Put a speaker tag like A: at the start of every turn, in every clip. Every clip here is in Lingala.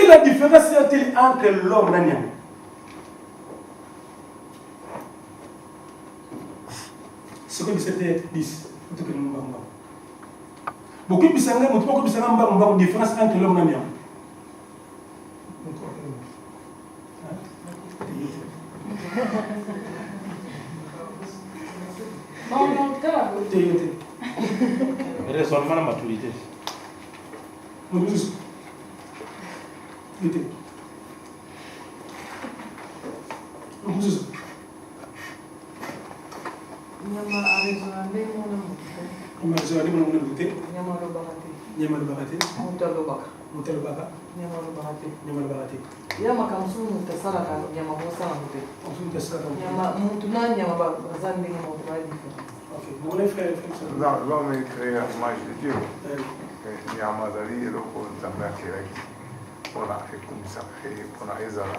A: est la différence entre l'homme et l'animal? Ce que c'était 10. Beaucoup de gens ont une différence entre l'homme et l'animal.
B: Raisonnement de maturité.
C: L'homme est créé à l'image de Dieu. Yamadari et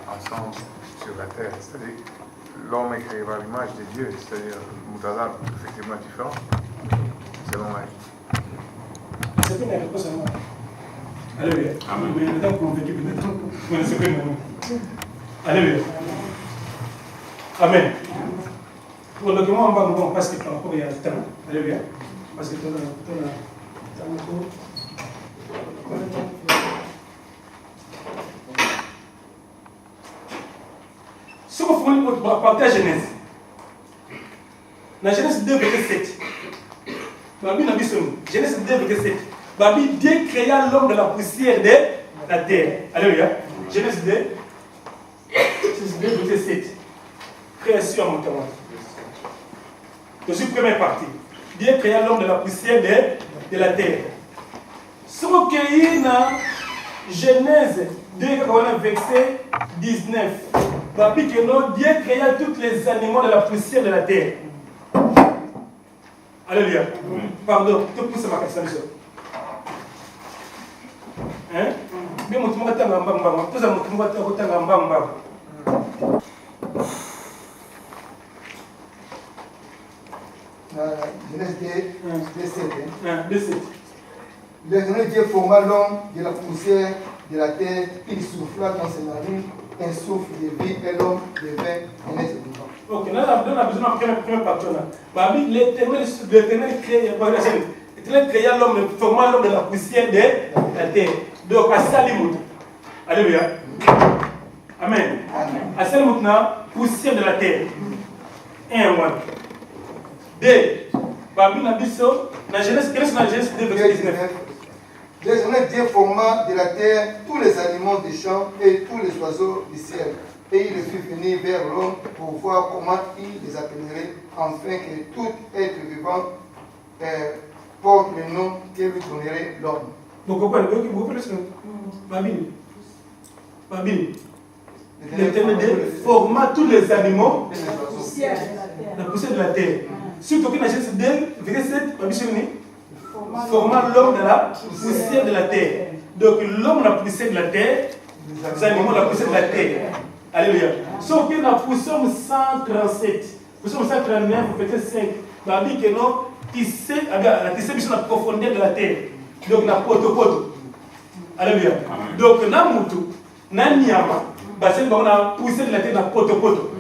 C: ensemble sur la terre. C'est-à-dire l'homme est créé par l'image de Dieu, c'est-à-dire Moutazar effectivement différent, selon moi.
A: C'est une réponse à moi. Alléluia. Amen. Mais le temps convaincu peut-être. Alléluia. Amen. Pour le document, on va parce que par rapport à temps. Alléluia. Parce que tu as ce qu'on fait pour apporter à Genèse. Dans Genèse 2, verset 7. Genèse 2, verset 7. Babi, Dieu créa l'homme de la poussière de la terre. Alléluia. Genèse 2, verset 7. Création en montant. C'est la première partie. Dieu créa l'homme de la poussière de la terre. Ce qu'on a dans Genèse 2, verset 19. Babi, Dieu créa tous les animaux de la poussière de la terre. Alléluia. Pardon, tu pousses ma question. Hein? Mais mon tour est en bas. Tout ça, mon tour est en bas.
D: Genèse 2, 7.
C: L'éternel Dieu forma l'homme de la poussière de la terre, il souffla dans ses narines un souffle de vie et l'homme devint un être vivant.
A: Ok, là, on a besoin de la première partie. L'éternel créa l'homme, forma l'homme de la poussière de la terre. Donc, à Salimut. Alléluia. Amen. À Salimut, poussière de la terre. 1, 2. Babi n'a dit ça. Dans Genèse 2, verset 19.
C: L'éternel Dieu forma de la terre tous les animaux des champs et tous les oiseaux du ciel. Et il les fit venir vers l'homme pour voir comment il les appellerait, afin que tout être vivant porte le nom que lui donnerait l'homme.
A: Vous comprenez ce que Babi. L'éternel Dieu forma tous les animaux de la poussière de la terre. Surtout que dans Genèse 2, verset 7, Babi forma l'homme de la poussière de la terre. Donc l'homme de la poussière de la terre, les animaux de la poussière de la terre. Alléluia. Sauf que dans Psaume 137, Psaume 139, verset 5, il dit que non, tu sais la profondeur de la terre. Donc na poto. Alléluia. Donc na mutu, na nyama, c'est qu'on a poussé de la terre na poto.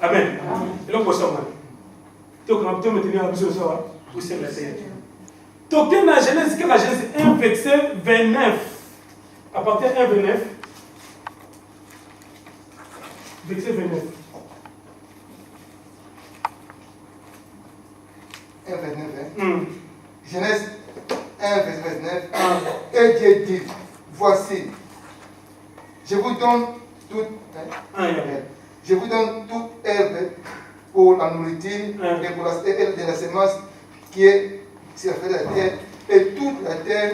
A: Amen. Et là, poisson. Donc on peut maintenir la poussière de la terre. Donc dans Genèse 1, verset 29, à partir de 1, 29, verset 29.
C: 1, 29. Genèse 1, verset 29. Et Dieu dit, voici, je vous donne toute herbe pour la nourriture et pour herbe de la semence qui est sur la face de la terre, et toute la terre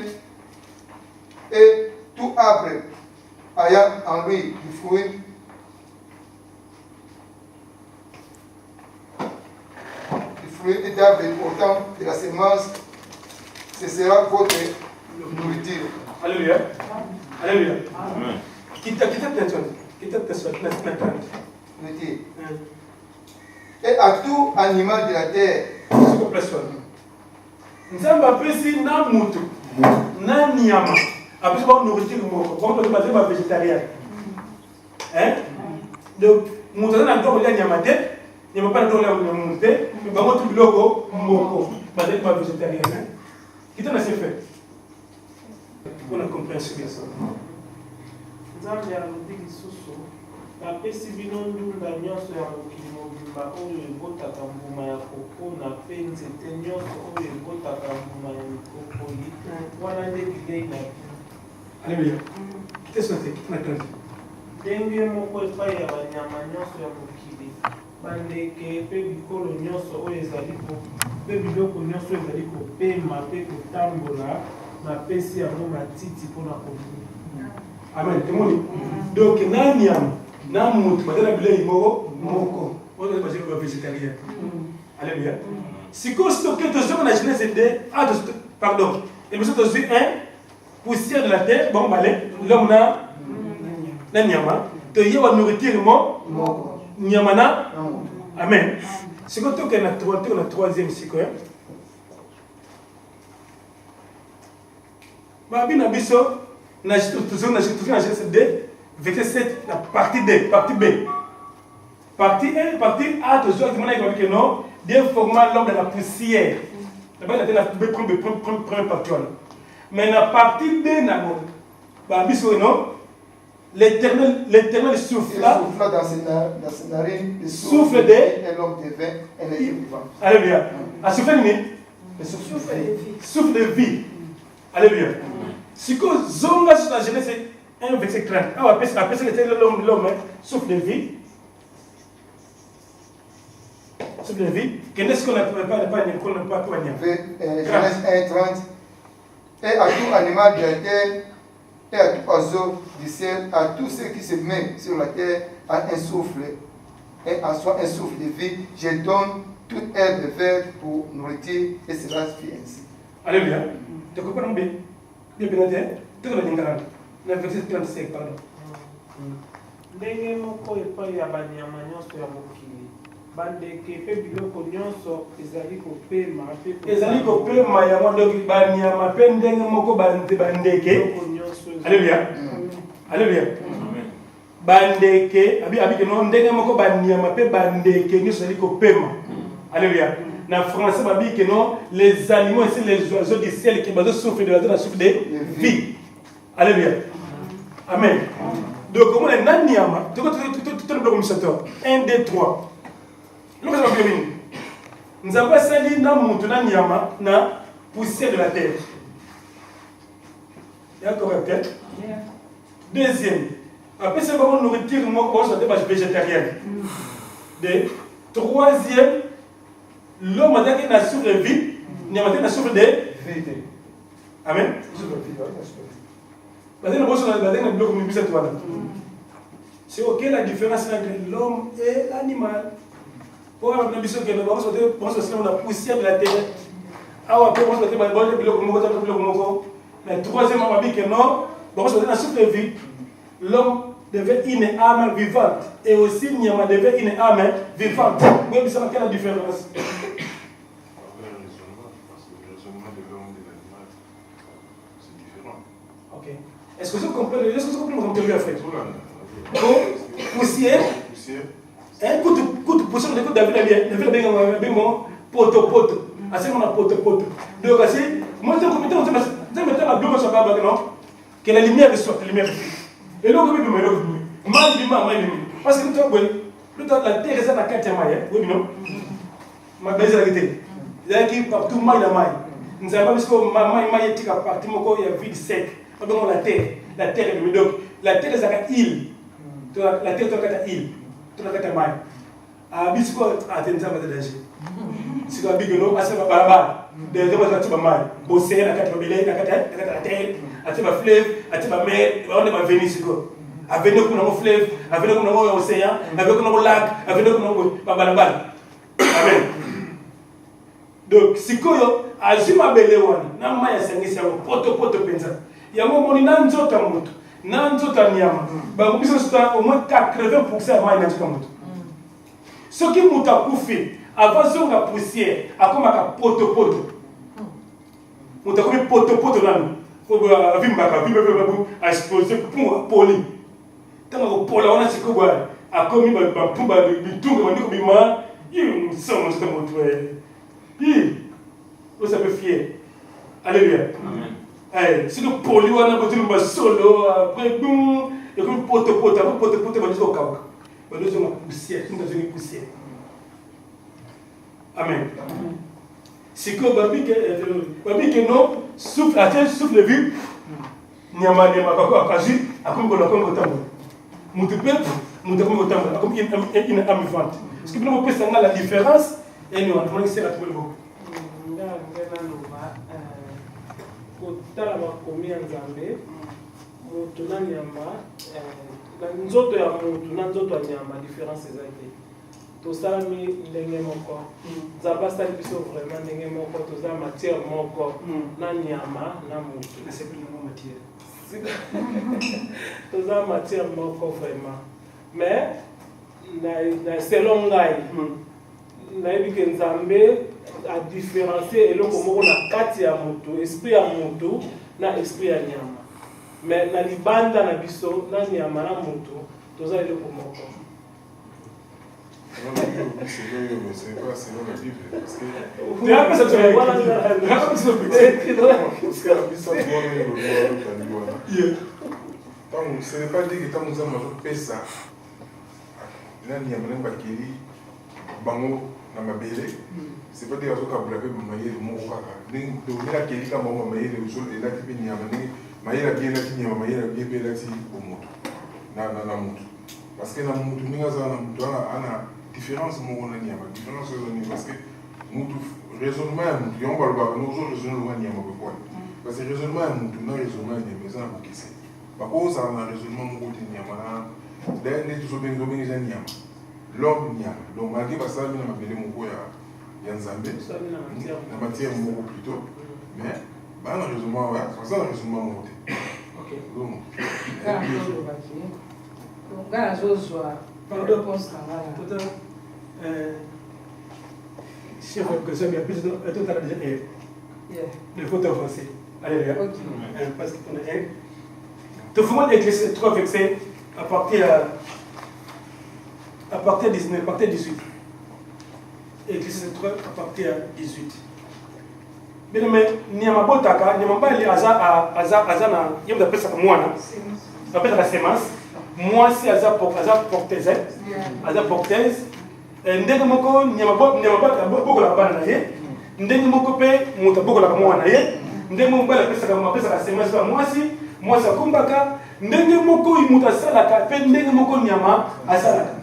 C: et tout arbre ayant en lui du fruit. Et d'arbre portant de la semence, ce sera votre nourriture.
A: Alléluia. Alléluia. Quitte attention.
C: Et à tout animal de la terre.
A: Nzamba pesi na mutu na nyama Après, on nourriture, on est végétarien. Hein? Donc, nous avons encore le nyamate, il n'y a pas de nyamate, mais on a tout le logo, moko, basé sur végétarien. Qui t'en a fait? On a compris ce que c'est.
E: Napesi bino ndunda nyonso ya mokili mobimba oyo ebotaka mbuma ya koko na pe nzete nyonso oyo ebotaka mbuma ya mikokoli wana nde bilei na bino.
A: Alléluia.
E: Ndenge moko epai ya banyama nyonso ya mokili bandeke mpe bikolo nyonso oyo ezali mpe biloko nyonso ezali kopema mpe kotambola napesi yango matiti mpona kolia.
A: Amen. Donc, na mutu badala bilei moko on est basé sur végétarien. Alléluia. Si constitué de ce qu'on a Genèse 2 pardon, et nous sommes aussi poussière de la terre, bon balai, l'homme na nyama, te yewa nourriture nyamana. Amen. C'est quand on a troisième cycle. Babi na biso na toujours na Genèse 2 verset 7, la partie D, partie B. Partie 1, partie A, toujours, il y a que non, Dieu forma l'homme de la poussière. D'abord, il y a la première partie. Mais la partie B, l'éternel souffla
C: dans ses narines, le
A: souffle de
C: et l'homme devint un être vivant.
A: Alléluia. À souffle de vie. Alléluia. Si vous avez sur la Genèse 1, verset 30. Après, c'était l'homme, souffle de vie. Souffle de vie. Qu'est-ce qu'on n'a pas
C: Genèse 1, 30. Et à tout animal de la terre, et à tout oiseau du ciel, à tout ce qui se met sur la terre, à un souffle, et en soi un souffle de vie, je donne toute herbe verte pour nourriture, et cela fait ainsi.
A: Alléluia. Tu comprends bien? Bien, tu comprends le verset 35, pardon.
E: Ndenge moko epai ya banyama nyonso ya mokili bandeke mpe biloko nyonso ezali kopema
A: ezali kopema yango ndoki banyama mpe ndenge moko bandeke. Alléluia. Alléluia. Bandeke abike no ndenge moko banyama mpe bandeke nyonso ezali kopema. Alléluia. Na français babike non les animaux ici les oiseaux du ciel qui basent souffle de la terre la souffle de vie. Alléluia. Amen. Donc, comment est Nanyama? Tout le bloc 1, 2, 3. Nous avons vu. Nous avons sali Nanyama na poussière de la terre. Il y a encore un tête. Deuxième. Après, c'est comment nourriture, on se dit végétarienne. Troisième, l'homme a dit qu'il a souffle de vie. Il a dit qu'il a souffle de vie. Amen. C'est ok la différence entre l'homme et l'animal. Pour avoir une vision que nous avons la poussière de la terre. Mais troisièmement, on a dit que non, l'homme devait une âme vivante. Et aussi, Nyama devait une âme vivante. Vous voyez quelle est la différence? Est-ce que vous comprenez? Est-ce que vous comprenez mon théorie, frère? Poussière. Un coup de poussière, de David a bien poto. Assez mon poto. Donc, moi, je vais mettre la blouse sur la barbe, non? Que la lumière soit, la lumière. Et là, vous pouvez parce que nous avons la terre, c'est la carte maille. Oui, non? Ma belle vérité. Il y a qui partout, maille la maille. Nous avons pas vu que ma maille est partie, il y a vide sec. La terre est donc la terre est à île. La terre est à île. Tu as mal. À Bisco, à Tenza, de danger. Si tu as dit que non, à ce moment-là, des gens qui ont mal. Océan, la carte belée, la terre, à ce fleuve, à ce mer, on est à Venise. À venir comme un fleuve, à venir comme un océan, à venir comme un lac, à venir comme un balabal. Amen. Donc, si tu as dit que belé, n'a pas essayé de poto pensa. Il y a un moment où il y a un autre moto. Il y a un autre nyama. Au moins 80% de la moto. Ce qui m'a coupé, avant de la poussière, à comme un poto. M'a coupé poto là. a exposé pour poli. Tant que Paul a ce que a commis ma pumba de tout le monde, il sont vous savez fier. Alléluia. Amen. Si le poli on a besoin de solo, après boum, et comme pote, on va dire au cas. On nous sommes poussière, nous sommes poussière. Amen. C'est que Babi que non, souffle, attends, souffle vite. Nyama kako akazi, akumko la kongo tambo. Mutupe, mutupe tambo, comme une âme vivante. Ce qui nous pèse la différence et nous avons essayé à trouver le mot.
E: Kotala bakomi ya Nzambe moto na nyama na nzoto ya moto na nzoto ya nyama différence ezali tosalami ndenge moko Nzambe asali biso vraiment ndenge moko toza matière moko na nyama na moto toza matière moko vraiment mais na selon ngai nayebi ke Nzambe a différencier eloko moko na kati ya moto esprit ya moto na esprit ya nyama mais na libanda na biso na nyama na moto toza eloko moko.
F: C'est pas selon la Bible parce que ce n'est pas dit que tant que nous avons fait ça nani ya mwana bakeli bango na mabele c'est pas dire que kabula pe mayele moko kaka ndenge ndela keli kama mayele usolo ela kipe nyama ndenge mayele bien la nyama mayele bien pe la ti omoto na moto parce que na moto ninga za na moto ana différence moko na nyama différence ni parce que moto raisonnement ya moto yomba ba no zo raisonnement ya nyama kwa parce que raisonnement ya moto na raisonnement ya nyama za bokise bakoza na raisonnement moko ti nyama na ndenge tu so bengo bengo za nyama l'homme nyama donc malgré ça ça na mabele moko ya Nzambe na matière moko plutôt mais ba na raisonnement ouais ça na raisonnement moko OK donc
G: ngana zozwa
A: pardon
G: réponse na ngana
A: chef que ça bien plus tout à l'heure le photo français allez là parce que on est te faut Ecclésiaste 3 verset à partir 19 à partir 18 Ecclésiaste 3 à partir 18 mais nyama botaka nyama bali aza na yemda pesa kwa mwana appelle la semence moi si aza porteuse aza porteuse ndenge moko nyama bokola bana na ye ndenge moko pe muta bokola mwana na ye ndenge moko bala pesa la semence kwa mwasi akumbaka ndenge moko imuta salaka pe ndenge moko nyama asalaka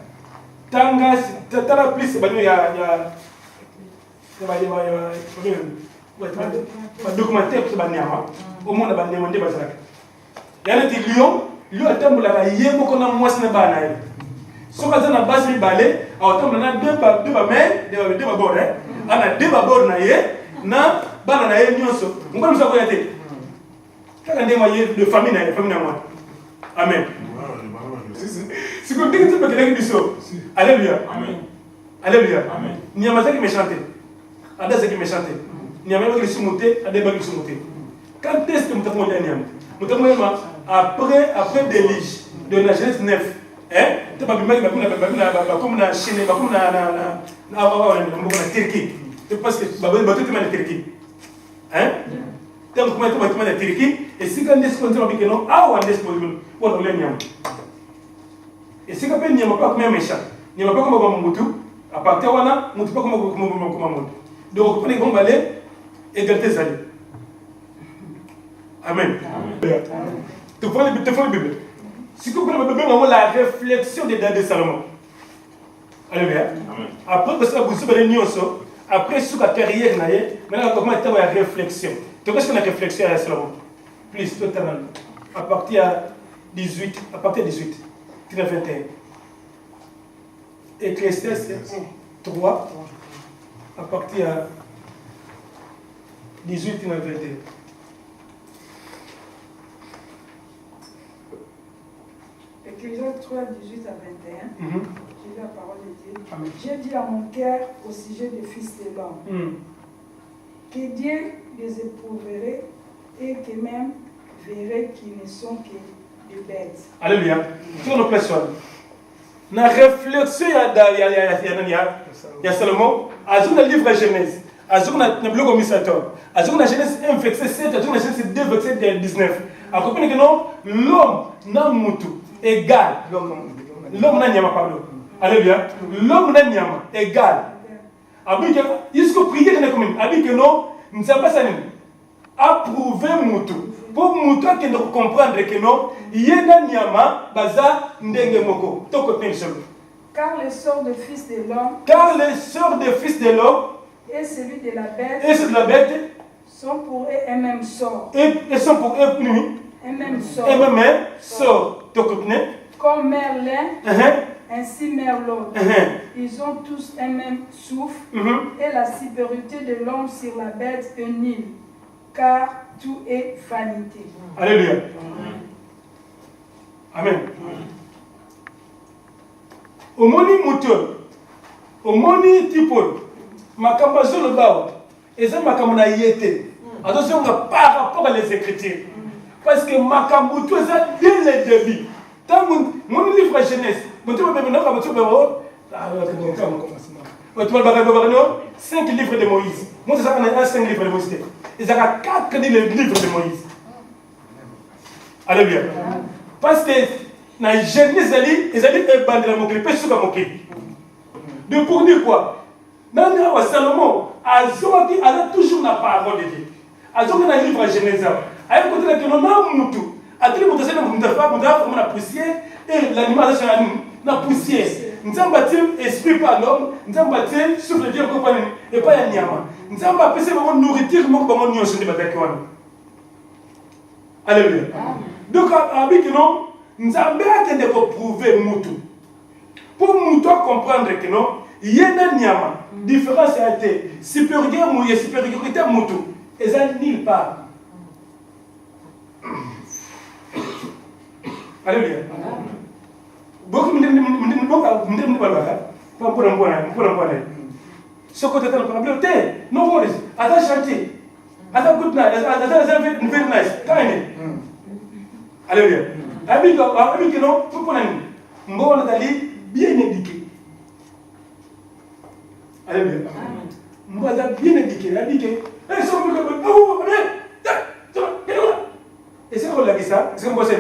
A: tanga tala plus banyo ya documentaire sur banyama au monde banyama nde bazalaka yana ti lion atambulaka ye moko na mwasi na bana ye soka za na base mibale atambola na deux babord ana deux babord na ye na bana na ye nyonso ngoma msako ya te kaka ndenge ye de famille na moi amen c'est comme tu peux te biso alléluia amen alléluia amen nyama zaki méchanté ada zaki méchanté nyama yo lisumuté ada ba lisumuté quand est-ce que mutamu ya nyama mutamu après délige de la Genèse 9 te ba bimaki ba comme na Chine ba comme na Turquie parce que ba tout na Turquie donc comment tu vas te Turquie et si quand est-ce qu'on dit que non ah on est pour le nyama et si quand on nyama pas comme méchant nyama pas comme mutu à partir wana mutu pas comme mutu donc prenez bon balai égalité zali amen tu vois le Bible si vous prenez la réflexion des dates de Salomon alléluia après que ça vous souvenez nyonso après sur la carrière naie maintenant comment est la réflexion donc qu'est-ce qu'on a réflexion à Salomon plus totalement à partir 18 21 Ecclésiaste 3 à partir 18 21
G: Ecclésiaste 3, 18 à 21. J'ai la parole de Dieu. Amen. J'ai dit à mon cœur au sujet des fils de l'homme que Dieu les éprouverait et que même verrez qu'ils ne sont que des bêtes.
A: Alléluia. Sur nos personnes. Na réflexion ya Salomon, azur na livre Genèse, azur na bloc commissateur, azur na Genèse 1 verset 7, azur na Genèse 2 verset 19. A comprendre que non, l'homme n'a mutu égal. L'homme n'a nyama pardon. Alléluia. L'homme n'a nyama égal. Abi que jusqu'au prier que comme abi que non, nous savons pas ça ni. Approuver mutu. Pour montrer que nous comprendre que non, il y a un nyama baza ndenge moko. Toko pensons.
G: Car le sort de fils de l'homme,
A: Car le sort des fils de l'homme
G: et celui de la bête,
A: et celui de la bête
G: sont pour eux un même sort.
A: et sont pour eux nuit.
G: Un même sort.
A: Et même sort. Toko pensons.
G: Comme mère l'un, ainsi mère l'autre. Ils ont tous un même souffle, et la supériorité de l'homme sur la bête est nulle, car tout est vanité.
A: Alléluia. Amen. Au moni moteur, au moni tipo, makamba sur le bas, et ça makamba yété. Attention, on n'a pas rapport à les Écritures. Parce que makambo tout ça dès le début. Tant mon livre Genèse, mon tu vas me dire tu vas 5 livres de Moïse. Moi c'est ça qu'on a 5 livres de Moïse. Et ça a 4 livres de Moïse. Alléluia. Parce que dans Genèse ils allaient ébandre la moquerie, pas sur la moquerie. De pour dire quoi? Dans Salomon, a toujours la parole de Dieu. Dans le livre Genèse, à un côté de l'homme, à tout le monde, on a poussière et l'animal a poussière. Nous avons bâti esprit par l'homme, nous avons bâti souffle de Dieu et pas un nyama. Nous avons bâti vraiment nourriture, nous avons bâti de bataille. Alléluia. Donc, avec nous, nous avons besoin de prouver Moutou. Pour Moutou comprendre que non, il y a un nyama. Différence a été supériorité Moutou. Et ça nulle part. Alléluia. Beaucoup de ce côté de la problème, no worries. Attends, chantier. Attends, good night. Attends, very nice. Alléluia. Avec non, pour qu'on on est bien éduqué. Alléluia. On est bien éduqué. Et c'est quoi la question? C'est comme ça.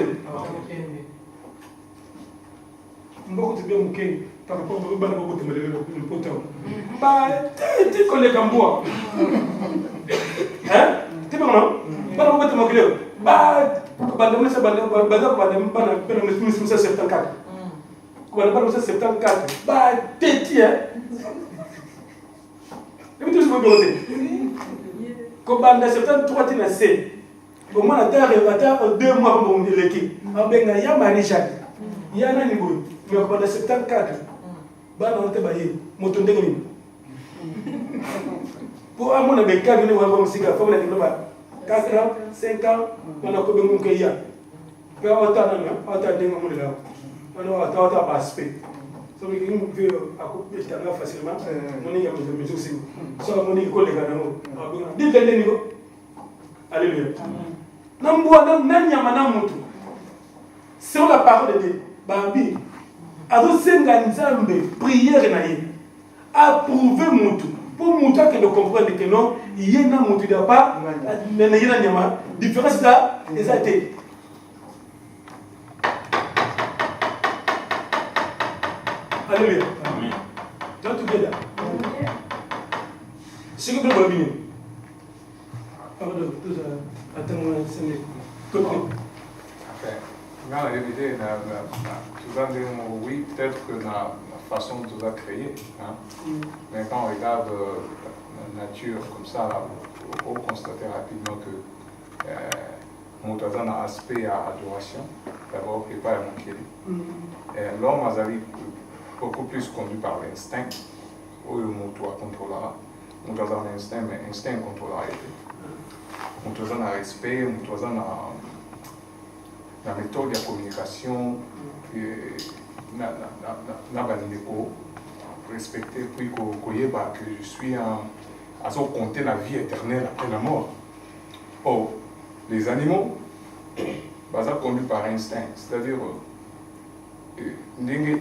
A: Beaucoup de bien mouqués par rapport au bon de poteau. Bah, tu connais Gamboa. Hein? Tu vois non? Pas le poteau mouqué. Bah, bandam ça bandam 1974. Bandam 1974. Bah, t'es hein? Et puis tu vois bien. Comme bandam 73 tu sais. Au moins attends 2 mois pour me l'équipe. En benga ya manisha. Ya nani boy. Mais pendant 74, on a été moto ndenge pour un monde avec 4 ans, 4 ans, 5 ans, on a combien de cas. Mais on a un aspect. So we can move à facilement. On est à mesure aussi. So on est collègue à nous. Dites le niveau. Alléluia. Sur la parole de Dieu, Babi, azosenga nzambe prière na ye, approuver mutu pour mutu que de comprendre que non, il y a un mutu de pas, mais il y a une différence là, exacté. Alléluia. Amen. Don't together. C'est que vous bien. Pardon, tout ça. Attends-moi, c'est mieux.
H: Dans la réalité, oui, peut-être que la façon de la créer, hein? Mais quand on regarde la nature comme ça, là, on peut constater rapidement que mon a un aspect à adoration, d'abord, et pas à manquer. L'homme a beaucoup plus conduit par l'instinct, où le mot contrôlera. Mon a un instinct, mais instinct contrôlera. Mon a un respect, mon a la méthode de communication, respecter, puis que je suis à compter la vie éternelle après la mort. Or, les animaux, conduit par instinct. C'est-à-dire,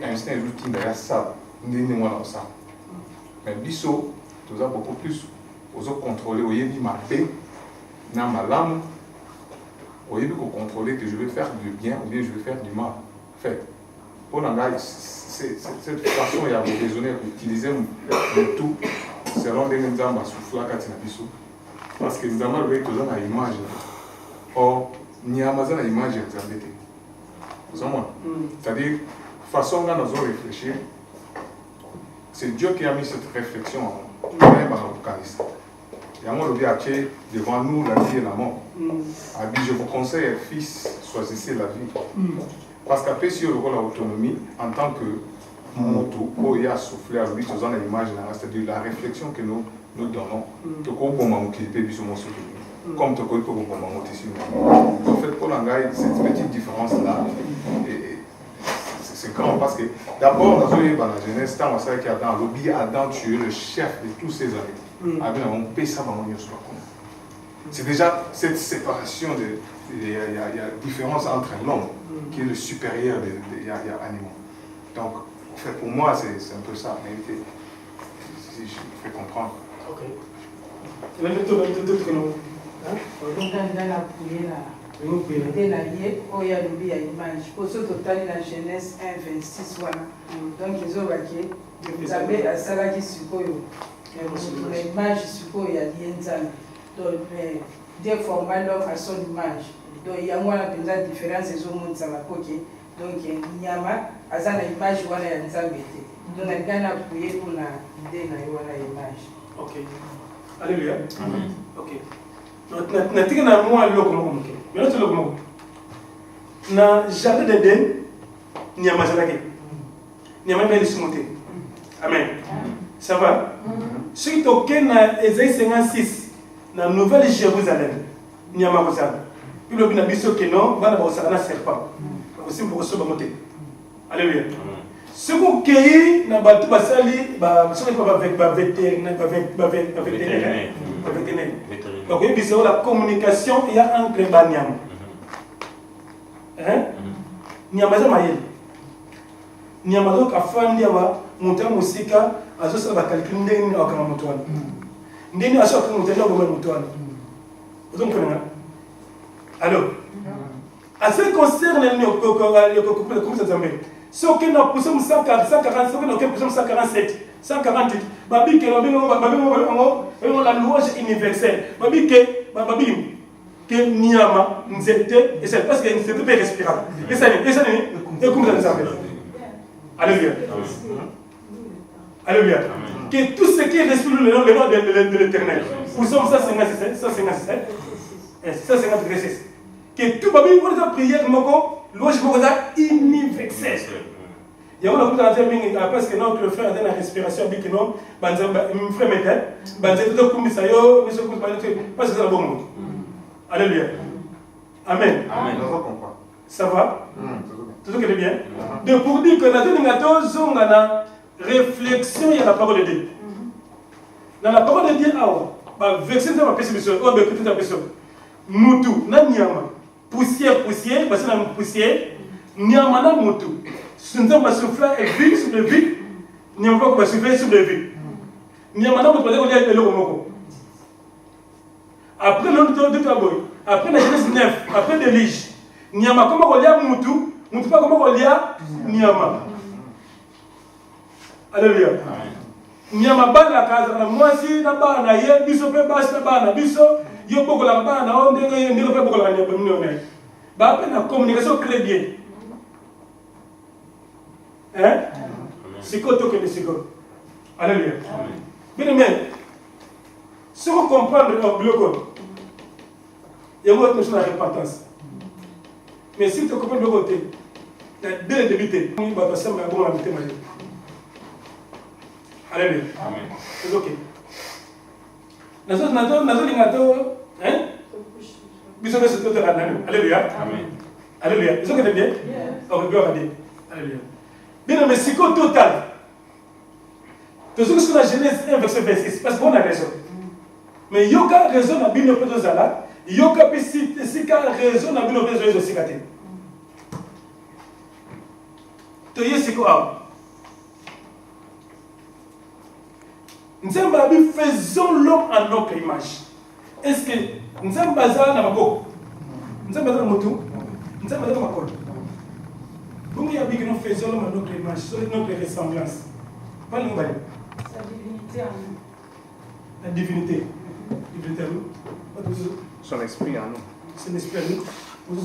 H: instinct est l'outil de ça. Mais biso, tu as beaucoup plus contrôler, au yébi ma paix, na ma lame, au yébi contrôler que je vais faire du bien ou bien je vais faire du mal. Fait, pour l'engagement, cette façon, il y a raisonner, utiliser le tout, selon les gens qui soufflent à biso. Parce que nous avons vu que nous avons une image. Or, nous avons une image c'est-à-dire, façon dont nous avons réfléchi, c'est Dieu qui a mis cette réflexion en l'Afghanistan. Et à moi, le Dieu devant nous la vie et la mort. Je vous conseille, fils, choisissez la vie. Parce qu'après, si on a l'autonomie, en tant que moto, il y a soufflé à lui, nous avons une image, c'est-à-dire la réflexion que nous donnons, comme tu connais en fait, pour l'engagement, cette petite différence-là, c'est grand parce que d'abord, dans la jeunesse, tant qu'il y a dans le lobby, Adam tué le chef de tous ces années. C'est déjà cette séparation, il y a différence entre l'homme, qui est le supérieur des animaux. Donc, en fait, pour moi, c'est un peu ça, mais si je fais comprendre.
A: Ok.
I: Dans la liée, il y a l'image. Pour ce total, la jeunesse 1, 26, voilà. Donc, ils ont vaqué. Vous avez à Salaki Sukoyo. L'image Sukoyo, il y a l'Ienzan. Donc, des formats l'homme à son image. Donc, il y a moins la différence, ils ont monté ça va coquer. Donc, il y a une image, voilà, il y a une zambété. Donc, on a gagné à prier pour l'idée, voilà, l'image.
A: Ok. Alléluia. Ok. Na na moi loko moko moke. Mais l'autre loko moko. Na jardin d'Éden, nyama zalaki. Nyama beli simote. Amen. Ça va? Si tu es na Ésaïe 56 na Nouvelle Jérusalem, nyama kozala. Il y a bien biso que non, va na osala na serpent. Aussi pour recevoir monter. Alléluia. Ce qu'on cueille na batu basali ba ce qu'on va avec ba vétérinaire. Donc, il y a la communication entre Banyam. Nyamaza Mayel. Nyamazo Kafandi wa Muta Musika, Azosa Bakalkin, Ndeni Akamamutuan. Ndeni Asok Mutano Mutuan. Vous comprenez? Alors, à ce qui concerne le comment ça s'appelle? Ce qui est dans 147, 148, Babi que la louange universelle. Babi que Niama, Nzete, et c'est parce que Nzete peut respirable. Et ça n'est comme ça nous appelle. Alléluia. Alléluia. Que tout ce qui respire le nom de l'Éternel. Nous sommes 157, 157, 156. Que tout Babi, on a prié, louange universelle. Il y a un parce que notre frère a la respiration, mais que non, mon frère m'aide, tout comme ça, parce que c'est le bon mot. Alléluia. Amen. Ça va? Tout ce qui est bien. Donc pour dire que nous avons une réflexion, il y a la parole de Dieu. Dans la parole de Dieu, verset de la personne, écoutez la personne. Moutou, Nanyama, poussière, parce que la poussière, Nyama, Moutou. Si nous avons soufflé et vide sur le vide, nous n'avons pas soufflé sur le vide. Nous n'avons pas soufflé sur le vide. Après l'autre travail, après la Genèse 9, après l'Élige, nous n'avons pas comment on l'a Moutou, nous n'avons pas comment on l'a Nyama. Alléluia. Nyama ba la casa, na mwasi na ba na ye, biso pe basi na ba na biso, yo boko la ba na on ndenge pe boko la nyama mnone. Ba pe na communication très bien. Hein? C'est quoi que les secondes? Alléluia. Bien aimé, si vous comprenez le bloc, il y a une autre chose à la repentance. Mais si tu comprends le côté, dès le début, on va passer à bon habiter ma vie. Alléluia. C'est ok. Alléluia. Alléluia. Est-ce que c'est bien? On peut dire. Alléluia. Bien, mais c'est quoi total? Tout ce que c'est la Genèse 1, verset 26, parce qu'on a raison. Mais il y a raison à bien de Zala, il y a raison à bien de Zala. to yesiko awa nzambe abi faisons l'homme en notre image. Est-ce que nzambe aza na maboko nzambe aza na motu nzambe aza na makolo bongo ya biki nous faisons l'homme en notre image sur notre ressemblance pas le ngobali
G: Sa divinité en nous.
A: la divinité divinité en nous
B: Son esprit en nous.
A: c'est l'esprit en nous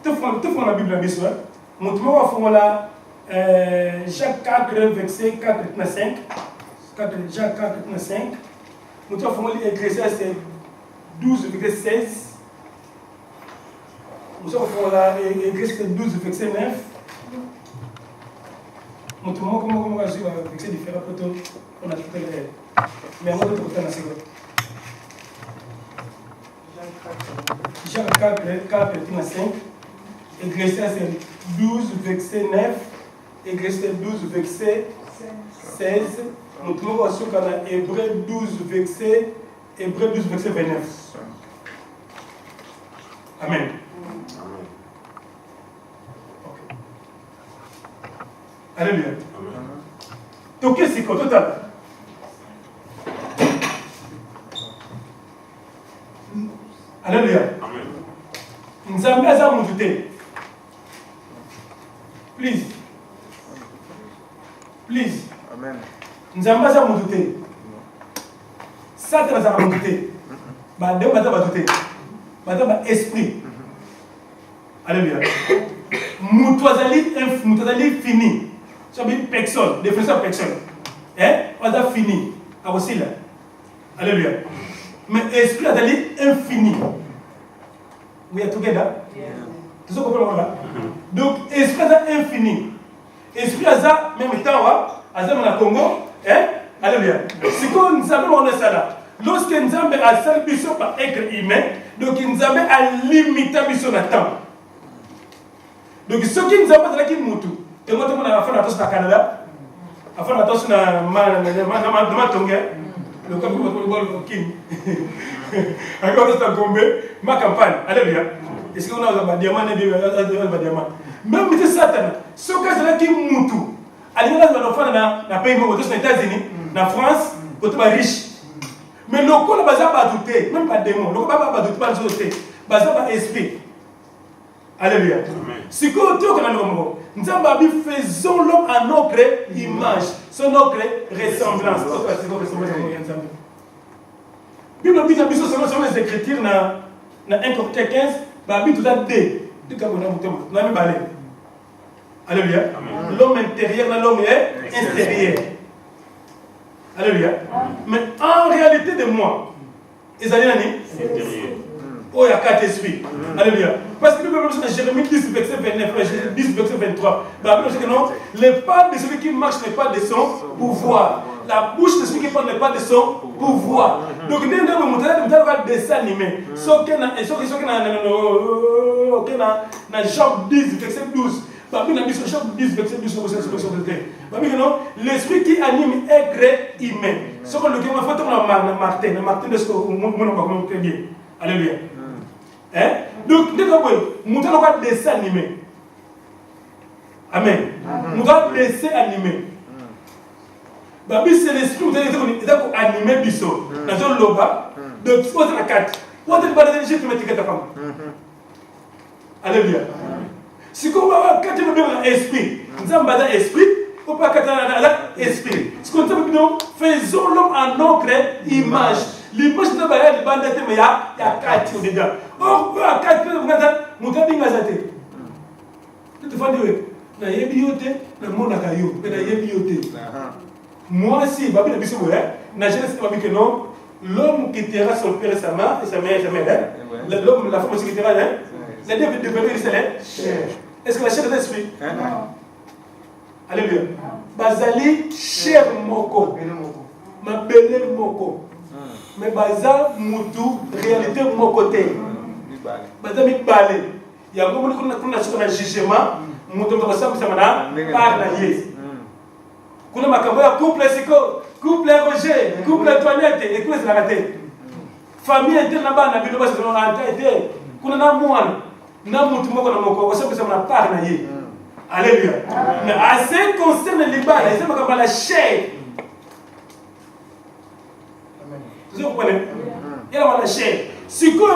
A: tout fond la Bible la biso motu mo wa fongo la Jacques 4 verset 4 à 5 Jacques 4 à 5 nous avons fait Ecclésiaste 12 verset 16 nous avons fait Ecclésiaste 12 verset 9 nous avons comment verset différent plutôt on a tout à mais on va tout à la seconde Jacques 4 à 5 Ecclésiaste 12 verset 9 Ecclésiaste 12 verset 16 nous trouvons aussi qu'on a Hébreu 12 verset 29. Amen. Okay. Alléluia. Donc qu'est-ce que c'est total? Alléluia. Nous avons besoin de nous. Please.
B: Amen.
A: Nous avons besoin de nous douter. Satan a besoin de nous douter. Dieu a besoin de douter. Madame esprit. Alléluia. Moutouazali fini. Ça veut dire personne. Définition personne. On a fini. À aussi là. Alléluia. Mais esprit a dit infini. We are together. Tu sais comment là? Donc esprit a infini. Esprit a même temps Azam na Congo, alléluia. C'est comme nous avons on ça là. Lorsque nous avons à seul biso par être humain, donc nous avons à limiter biso na temps. Donc ce qui nous avons là qui mutu. Et moi on a fait attention au Canada. A fait attention na ma tonga. Le cap de bol king. Encore c'est tombé ma campagne. Alléluia. Est-ce qu'on a un diamant et des diamant. Même si Satan, ce cas là qui mutu. Alléluia, nous avons dans pays aux États-Unis, en France, pour être riche. Mais le coup, on a pas douté, même pas démon, le coup, on a pas douté, pas douté, pas esprit. Alléluia. Si nous faisons l'homme à notre image, sur notre ressemblance. La Bible dit selon les Écritures, dans 1 Corinthiens 15, la Bible nous a dit, alléluia. L'homme intérieur, l'homme extérieur. Alléluia. Mais en réalité de moi, ils allaient l'année oh, il y a 4 esprits. Alléluia. Parce que nous avons dans Jérémie 10, verset 29, 10, verset 23. La Bible dit que non, les pas de celui qui marche n'est pas de son pouvoir. La bouche de celui qui parle n'est pas de son pouvoir. Donc, nous avons un dessin animé. Ce qui est dans Job 10, verset 12. Job 10, verset 12. L'esprit qui anime est gré humain. Ce que le gars m'a fait, Martin de ce que nous très bien. Alléluia. Donc, nous avons un dessin animé. Amen. Nous avons un dessin animé. C'est l'esprit qui est animé biso. Dans le loba, de poser la carte. Où est-ce que tu mets ta femme? Alléluia. Si vous avez un esprit, nous avons un esprit, ou pas un esprit. Ce qu'on dit, faisons l'homme en notre image. L'image de la bande de mais il y a 4 dedans. Or, il y a 4 dedans, nous avons dit que tu vas dire, na yebiote, na monaka yo, na yebiote. Moi aussi, Babi n'a pas na Genèse Babi que non, l'homme qui quittera son père et sa mère, l'homme, la femme aussi quittera, la Dieu veut devenir chair. Est-ce que la chair est l'esprit? Non. Alléluia. Bazali chair moko, ma belle moko. Mais baza mutu réalité mon côté. Baza mi balé. Il y a beaucoup de jugement, mutu comme ça par la yes. Kuna makambo ya couple siko, couple Roger, couple Antoinette et couple la raté. Famille interne na bana biloba c'est on a été. Kuna na mwana na mutu moko na moko, ça ça na par na ye. Alléluia. Mais à ce qui concerne les balles, ils aiment la chair. Vous comprenez? Il y a la chair. Si vous avez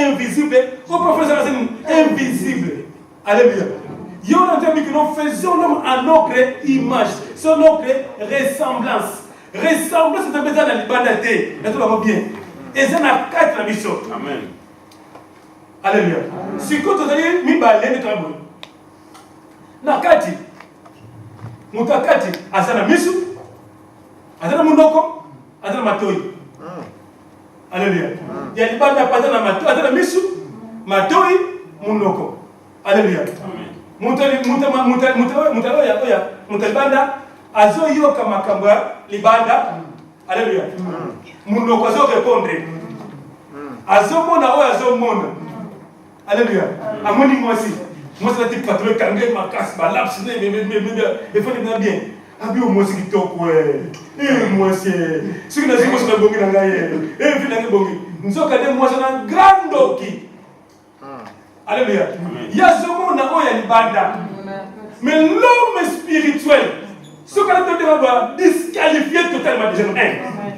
A: invisible, invisible. Alléluia. Nous faisons l'homme à notre image, sur notre ressemblance. Ressemblance, c'est un peu dans la liberté. Bien. Et c'est la carte de la mission. Amen. Alléluia. Si vous avez mis balai, na kati mutakati asana misu asana munoko asana matoi. Alléluia. Il y a des bandes à passer dans matoi asana misu matoi munoko. Alléluia. Mutalibanda azo yoka makamba libanda. Alléluia. Munoko azo répondre. Azo mona o azo mona. Alléluia. Amoni moi aussi. Moi c'est la type patron kangé ma casse ma lapse mais il faut bien bien. Abi au moins qui top ouais. Moi c'est ce que nous avons sur le bongi nangaye. Puis nangaye bongi. Nous avons cadé moi c'est un grand doki. Alléluia. Il y a ce monde na oya libanda. Mais l'homme spirituel ce qu'on a doit disqualifier totalement des gens.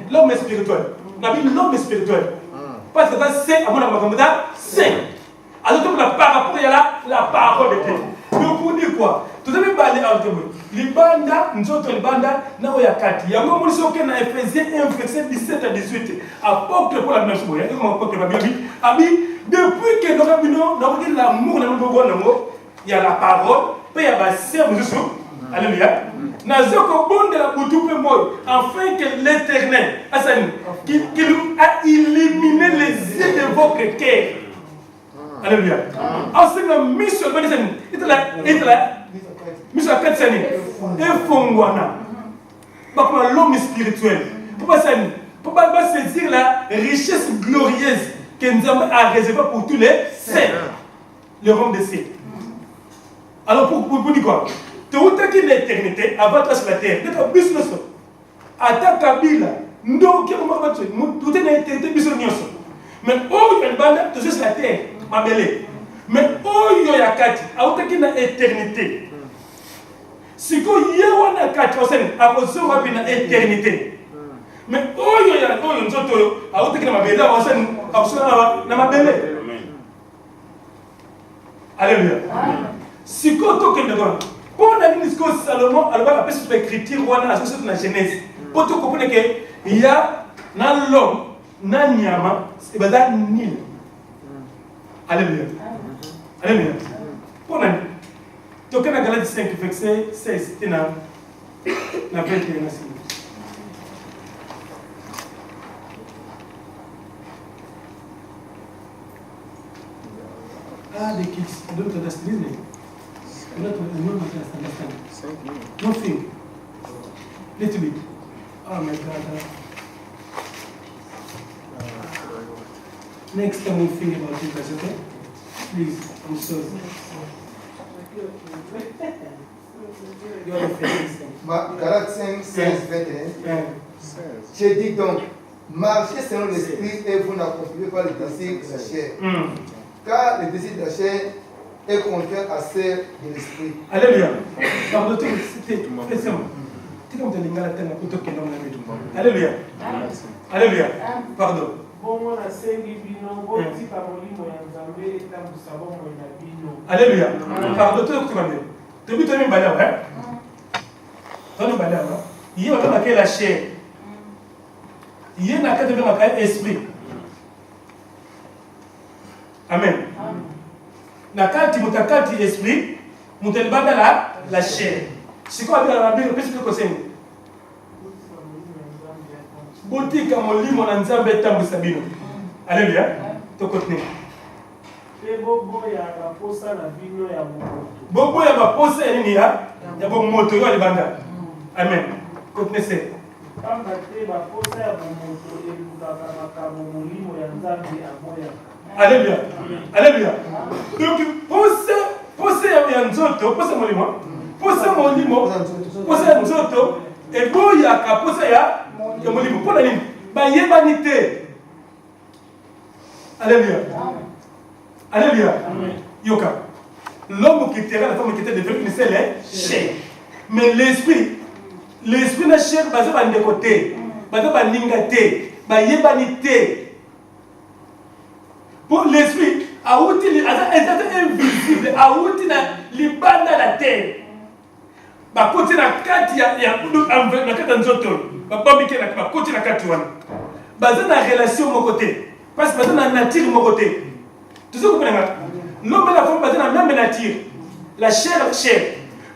A: L'homme spirituel. L'homme spirituel. Parce que c'est à mon avis c'est. Alors par rapport à la parole de Dieu. Donc pour dire quoi? Tout à fait balé en témoin. Libanda, nous sommes libanda, na oya kati. Il y a un moment où on a Ephésiens 1 verset 17 à 18. Apôtre pour la même chose. Il y a un apôtre pour la Bible. Depuis que nous avons l'amour, il y a la parole, puis il y a la service. Alléluia. Nazoko bon de la boutou afin que l'Éternel, qu'il a éliminé les yeux de votre cœur. Alléluia. Ensuite, la mission, il est là, mission à 4 années. Et Fongwana, l'homme spirituel, pour pas saisir la richesse glorieuse que nous avons à réserver pour tous les saints, le royaume des cieux. Alors, pour dire quoi? Tout qui l'éternité, avant toi sur la terre, tu as business. À ta kabila, nous qui avons tout est l'éternité, business. Mais oh, il y a une bande, tout sur la terre. Mais oh yo ya kati autaki na éternité. Siko yewa na kati osene akozo wapi na éternité. Mais oh yo ya oh nzoto autaki na mabele osene akozo na mabele. Alléluia. Siko to ke ndona. Pour la ministre Salomon alba apesi sur l'écriture wana associé na Genèse. Pour te comprendre que il y a na l'homme na nyama c'est bada nil. Alléluia. Alléluia. Pour nous, tu as Galates 5, verset 16, tu as la 21. Ah, les kids, don't understand. Nothing. Little bit. Oh my God. Next time we'll think about it, okay? Please, I'm sorry.
C: Galates 5, 16, 21. J'ai dit donc, marchez selon l'esprit et vous n'accomplirez pas le désir de la chair. Car le désir de la chair est contraire à celle de l'esprit.
A: Alléluia. Alléluia. Alléluia. Pardon. Alléluia. Pardon, tu vas bien. Tu veux te balai, hein? Tu vas balai, hein? Il y a la chair. Il y a l'esprit. Amen. Nakati mutakati esprit, mutelibanda la chair. C'est quoi la Bible? Qu'est-ce que c'est? Botika molimo na nzambe tambu sabino. Alléluia. To continue.
E: Bobo ya baposa na vino ya moto.
A: Bobo ya baposa ya nini ya moto yo libanda. Amen. Continue.
E: Kamba te baposa ya moto elukaka makabo molimo ya nzambe amoya.
A: Alléluia. Alléluia. Donc posa ya nzoto, posa molimo. Posa molimo. Posa ya nzoto eboya ka posa ya molimo. Pona nini? Bayebani te. Alléluia. Alléluia. Yoka. L'homme qui était la femme qui était devenue, c'est les chair. Mais l'esprit n'a chair, basé sur des côtés. Basé sur l'ingate. Basé sur l'unité. Pour l'esprit, a outil invisible, a outil libanda la terre. Ba côté la carte ya na carte nzoto. Ba bambike na côté la carte wana. Basé na relation mon côté. Parce que basé na nature mon côté. Tout ça vous comprenez? L'homme et la femme basé na même nature. La chair.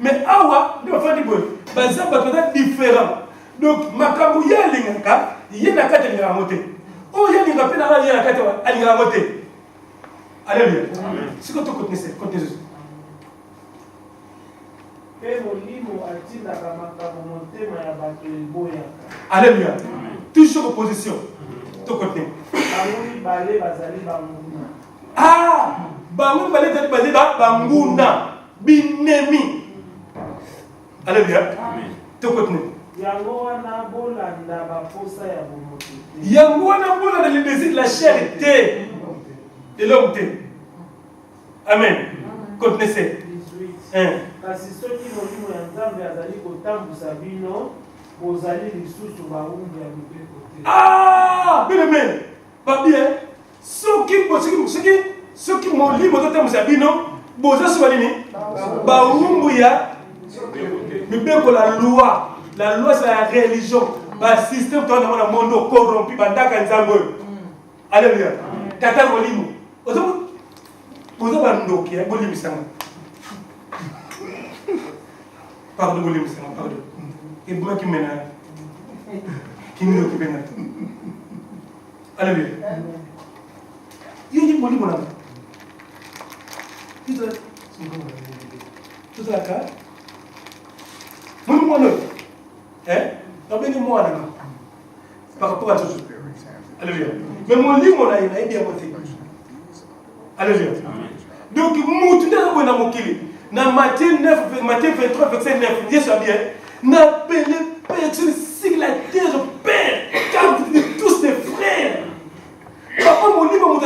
A: Mais awa, nous avons dit bon, basé na différent. Donc makambu ya lingaka, yena carte ya moté. Oh yena pe na ya carte ya moté. Alléluia. C'est quoi ton contenu? Alléluia. Toujours opposition. Ton contenu. Ah, bangun balé zali basé dans banguna, binemi. Alléluia. Ton contenu. Yango wana bolanda le désir de la chair de l'homme. Amen. Connaissez.
E: Kasi soki molimo ya Nzambe azali kotambusa bino bozali lisusu baumbi ya mibeko te.
A: Ah, bien aimé. Pas bien. Soki molimo totambusa bino bozali sobalini baumbi ya mibeko. La loi c'est la religion. Le système dans le monde corrompu bandaka Nzambe. Alléluia. Tata molimo. Vous avez un dossier, vous avez pardon, vous avez pardon. Et moi qui mène qui me occupe. Alléluia. Il y a des gens qui tout ça là. Moi moi par rapport à Jésus. Alléluia. Mais mon livre là il a bien monté. Alléluia. Donc, dans Matthieu 23, verset 9, Dieu soit bien. N'appelez personne si la terre, Père, car vous êtes tous des frères. Papa, mon livre,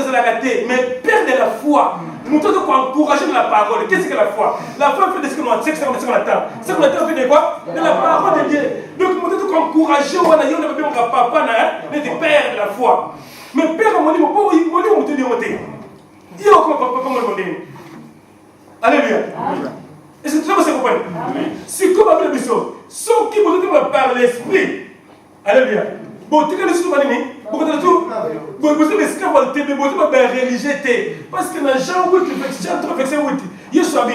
A: mais Père de la foi. Nous devons encourager la parole. Qu'est-ce que la foi? La foi fait de ce qu'on attend. Ce qu'on attend fait de quoi? De la parole de Dieu. Donc, nous devons encourager papa, Père de la foi. Mais Père, mon livre, mon livre, alléluia. Est-ce que tout ça vous comprenez? Si comme la Bible, ceux qui vous ont par l'esprit, alléluia. Bon, tu connais ce que vous avez esclaves, vous avez religieux. Parce que dans Jean 8, Jean 3, verset 8, Yeshua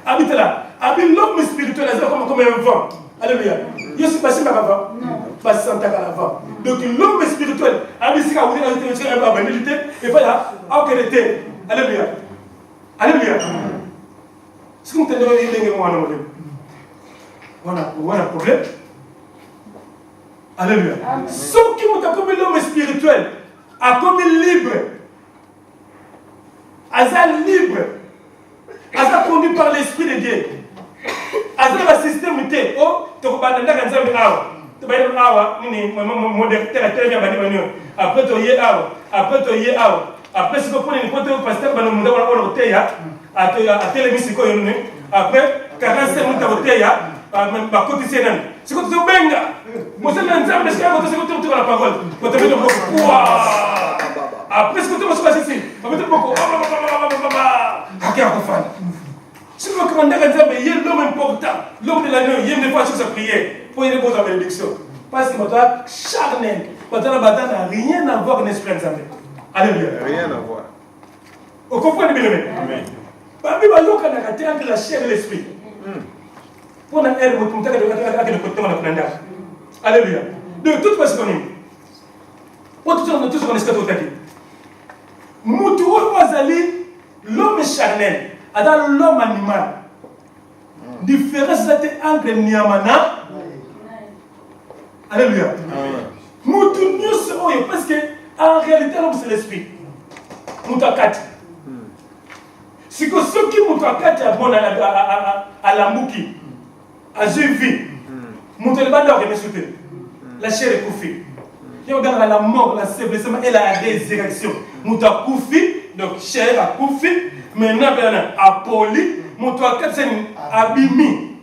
A: habite là. Habite l'homme spirituel comme un vent. Alléluia. Yeshua passé par avant. Passé sans tac à l'avant. Donc l'homme spirituel habite ici, et voilà, en qualité. Alléluia. Alléluia. Est-ce que vous entendez un problème? Alléluia. Ceux qui ont comme l'homme spirituel, a comme libre, Azal libre, Azal conduit par l'esprit de Dieu, Azal la système. Oh, tu vas pas dans un awa. Tu vas dans awa, après tu y awa, après tu y awa. Après, si vous prenez une photo, le pasteur va nous montrer à télévision. Après, 45 minutes à voter, à côté de ça. C'est comme ça, benga. Moi, c'est l'ensemble de ce que tu as la parole. Après, ce que tu as ici, on va te beaucoup. Si vous commandez un exemple, il y a l'homme important, l'homme de la nuit, il y a une fois sur sa prière, pour y aller pour sa bénédiction. Parce que votre charnel, votre bataille n'a rien à voir avec l'esprit ensemble. Alléluia.
B: Rien à voir.
A: Vous comprenez bien? Amen. La Bible a entre la chair et l'esprit. Pour la haine, vous pouvez le côté de la. Alléluia. De toute façon, tout ce qu'on est dit. Moutouro Wazali, l'homme charnel, dans l'homme animal. Différence entre Niamana. Alléluia. Moutouro, parce que. En réalité, l'homme c'est l'esprit. Moutakati. Si que ceux qui moutakati à la mouki, à Jévi, moutelbanda organise la chair est couffée. Il regarde la mort, la l'assouplissement et la résurrection. Mouta Koufi, donc chair à Koufi, maintenant à Poli, Mouta Katsen Abimi.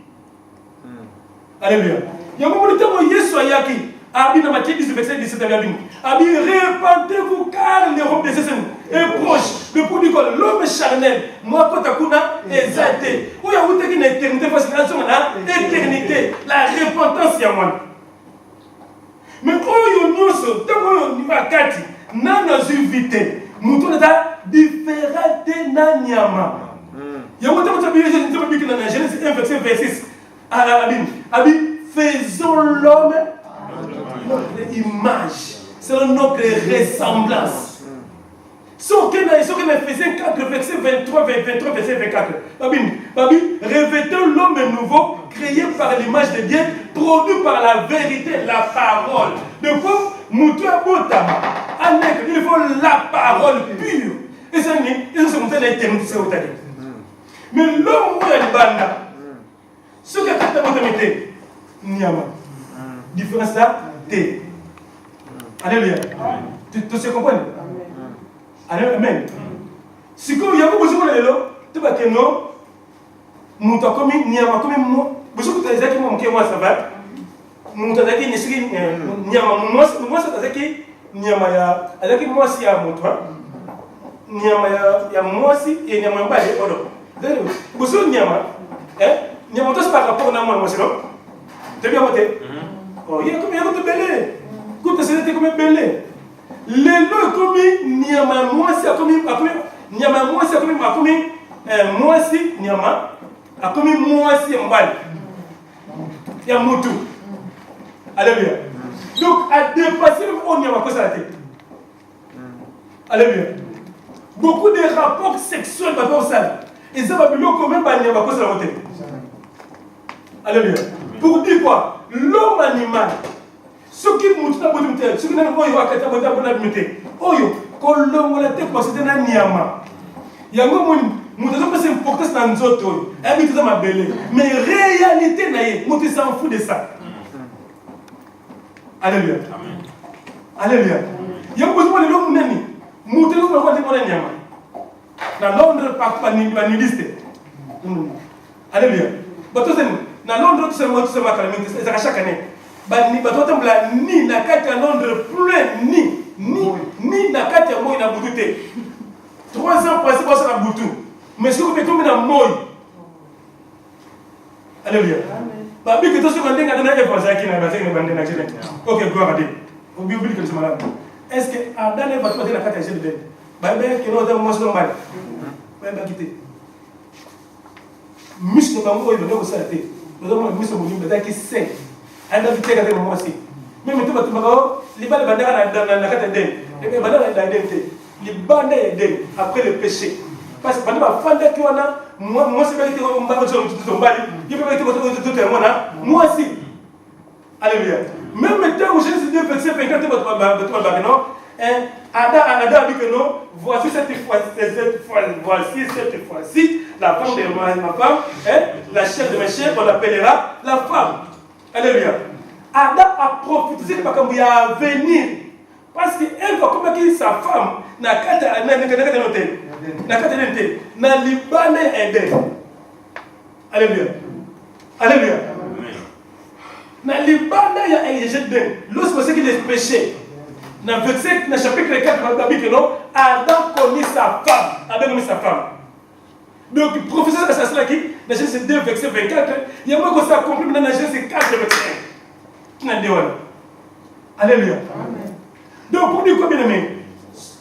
A: Alléluia. Il y a un moment de temps où Yesu Ayaki, Abi dans Matthieu 18, verset 17 à Abi, répandez-vous car les robes de César est proche. Le produit de l'homme charnel, moi quand Takuna exalté. Où il y a une éternité, parce que la éternité, la repentance y a moi. Mais quand on y a kati, nana zuvité, mouton est différent de nanyama. Il y a un moment où il y a Genèse 1, verset 26. Abi, faisons l'homme notre image, selon notre ressemblance. Ce qu'on a fait 4, verset 23, verset 24. Babi, revêtons l'homme nouveau, créé par l'image de Dieu, produit par la vérité, la parole. De quoi Moutoua Botama, il faut la parole pure. Et ça, c'est comme ça l'éternité, c'est au tali. Mais l'homme où il y a le banda, ce qui a fait la modernité, Nyama. Différence là, T. Alléluia. Tu te comprends? Amen. Si il y a beaucoup de choses, tu vas que non, Mouta comme Nyama, comme moi, vous savez que moi ça va. Mouta qui n'est pas Nyama, moi ça qui Nyama ya, avec moi si à Mouta, Nyama ya moi si et Nyama pas de ordre. Vous savez Nyama, Nyama tout c'est par rapport à moi, c'est non? Tu bien voté? Oh, il y a combien de belé? Écoute, c'était comme belé. Les lois comme Nyama, moi si à comme Nyama, moi si à comme moi si Nyama, à comme moi si Mbali. Il y a Moutou. Alléluia. Donc, à dépasser le on Nyama, quoi ça la tête? Alléluia. Beaucoup de rapports sexuels par rapport à ça. Et ça va plus long quand même par Nyama, quoi ça la tête? Alléluia. Pour dire quoi? L'homme animal, ce qui montre la bonne tête, ce qui n'a pas eu à faire la bonne tête, oyo, quand l'homme la tête, c'est un Nyama. Il y a un moment où c'est important dans nous autres, habite dans ma belle. Mais réalité, nous s'en fout de ça. Alléluia. Alléluia. Il y a besoin de l'homme nani. Nous devons voir des bonnes Nyama. Dans Londres, pas nudiste. Alléluia. Dans Londres, tout c'est chaque année. Ni na kati à Londres plein ni na kati à moi na bouté. 3 ans passés pour ça na boutou. Mais si vous mettez comme na moi. Alléluia. Babi que tout ce qu'on dit quand on a évalué qui na basé na bandé na Jésus. OK, gloire à Dieu. Au Bible que c'est malade. Est-ce que Adam va passer la kati à Jésus? Babi que nous avons moi sur mal. Babi quitter. Muscle ba mo ibe no ça té. Nous avons muscle mo nimba qui sait. Elle a vu que moi aussi. Même tout le monde, les balles dans la cathédrale, les balles dans la dentée, les bandes après le péché. Parce que pendant la fin de l'année, moi c'est vérité, on va faire tout mal. Il peut être tout le monde, moi aussi. Alléluia. Même maintenant où Jésus dit que c'est 50 votre non, Adam dit que non, voici cette fois-ci, la femme de ma femme, la chair de ma chair, on l'appellera la femme. Alléluia. Adam a prophétisé de ce qu'il y a à venir. Parce qu'elle va comme sa femme, n'a qu'à n'a Liban Eden. Alléluia. Alléluia. N'a Liban il y a un jet d'Eden. Lorsque c'est qu'il est péché, dans le chapitre 4, Adam connaît sa femme. Adam connaît sa femme. Donc, le professeur de ça qui, dans Genèse 2, verset 24, il y a moi qui s'accomplit dans Genèse 4, verset 1. Alléluia. Donc, pour dire combien de mains,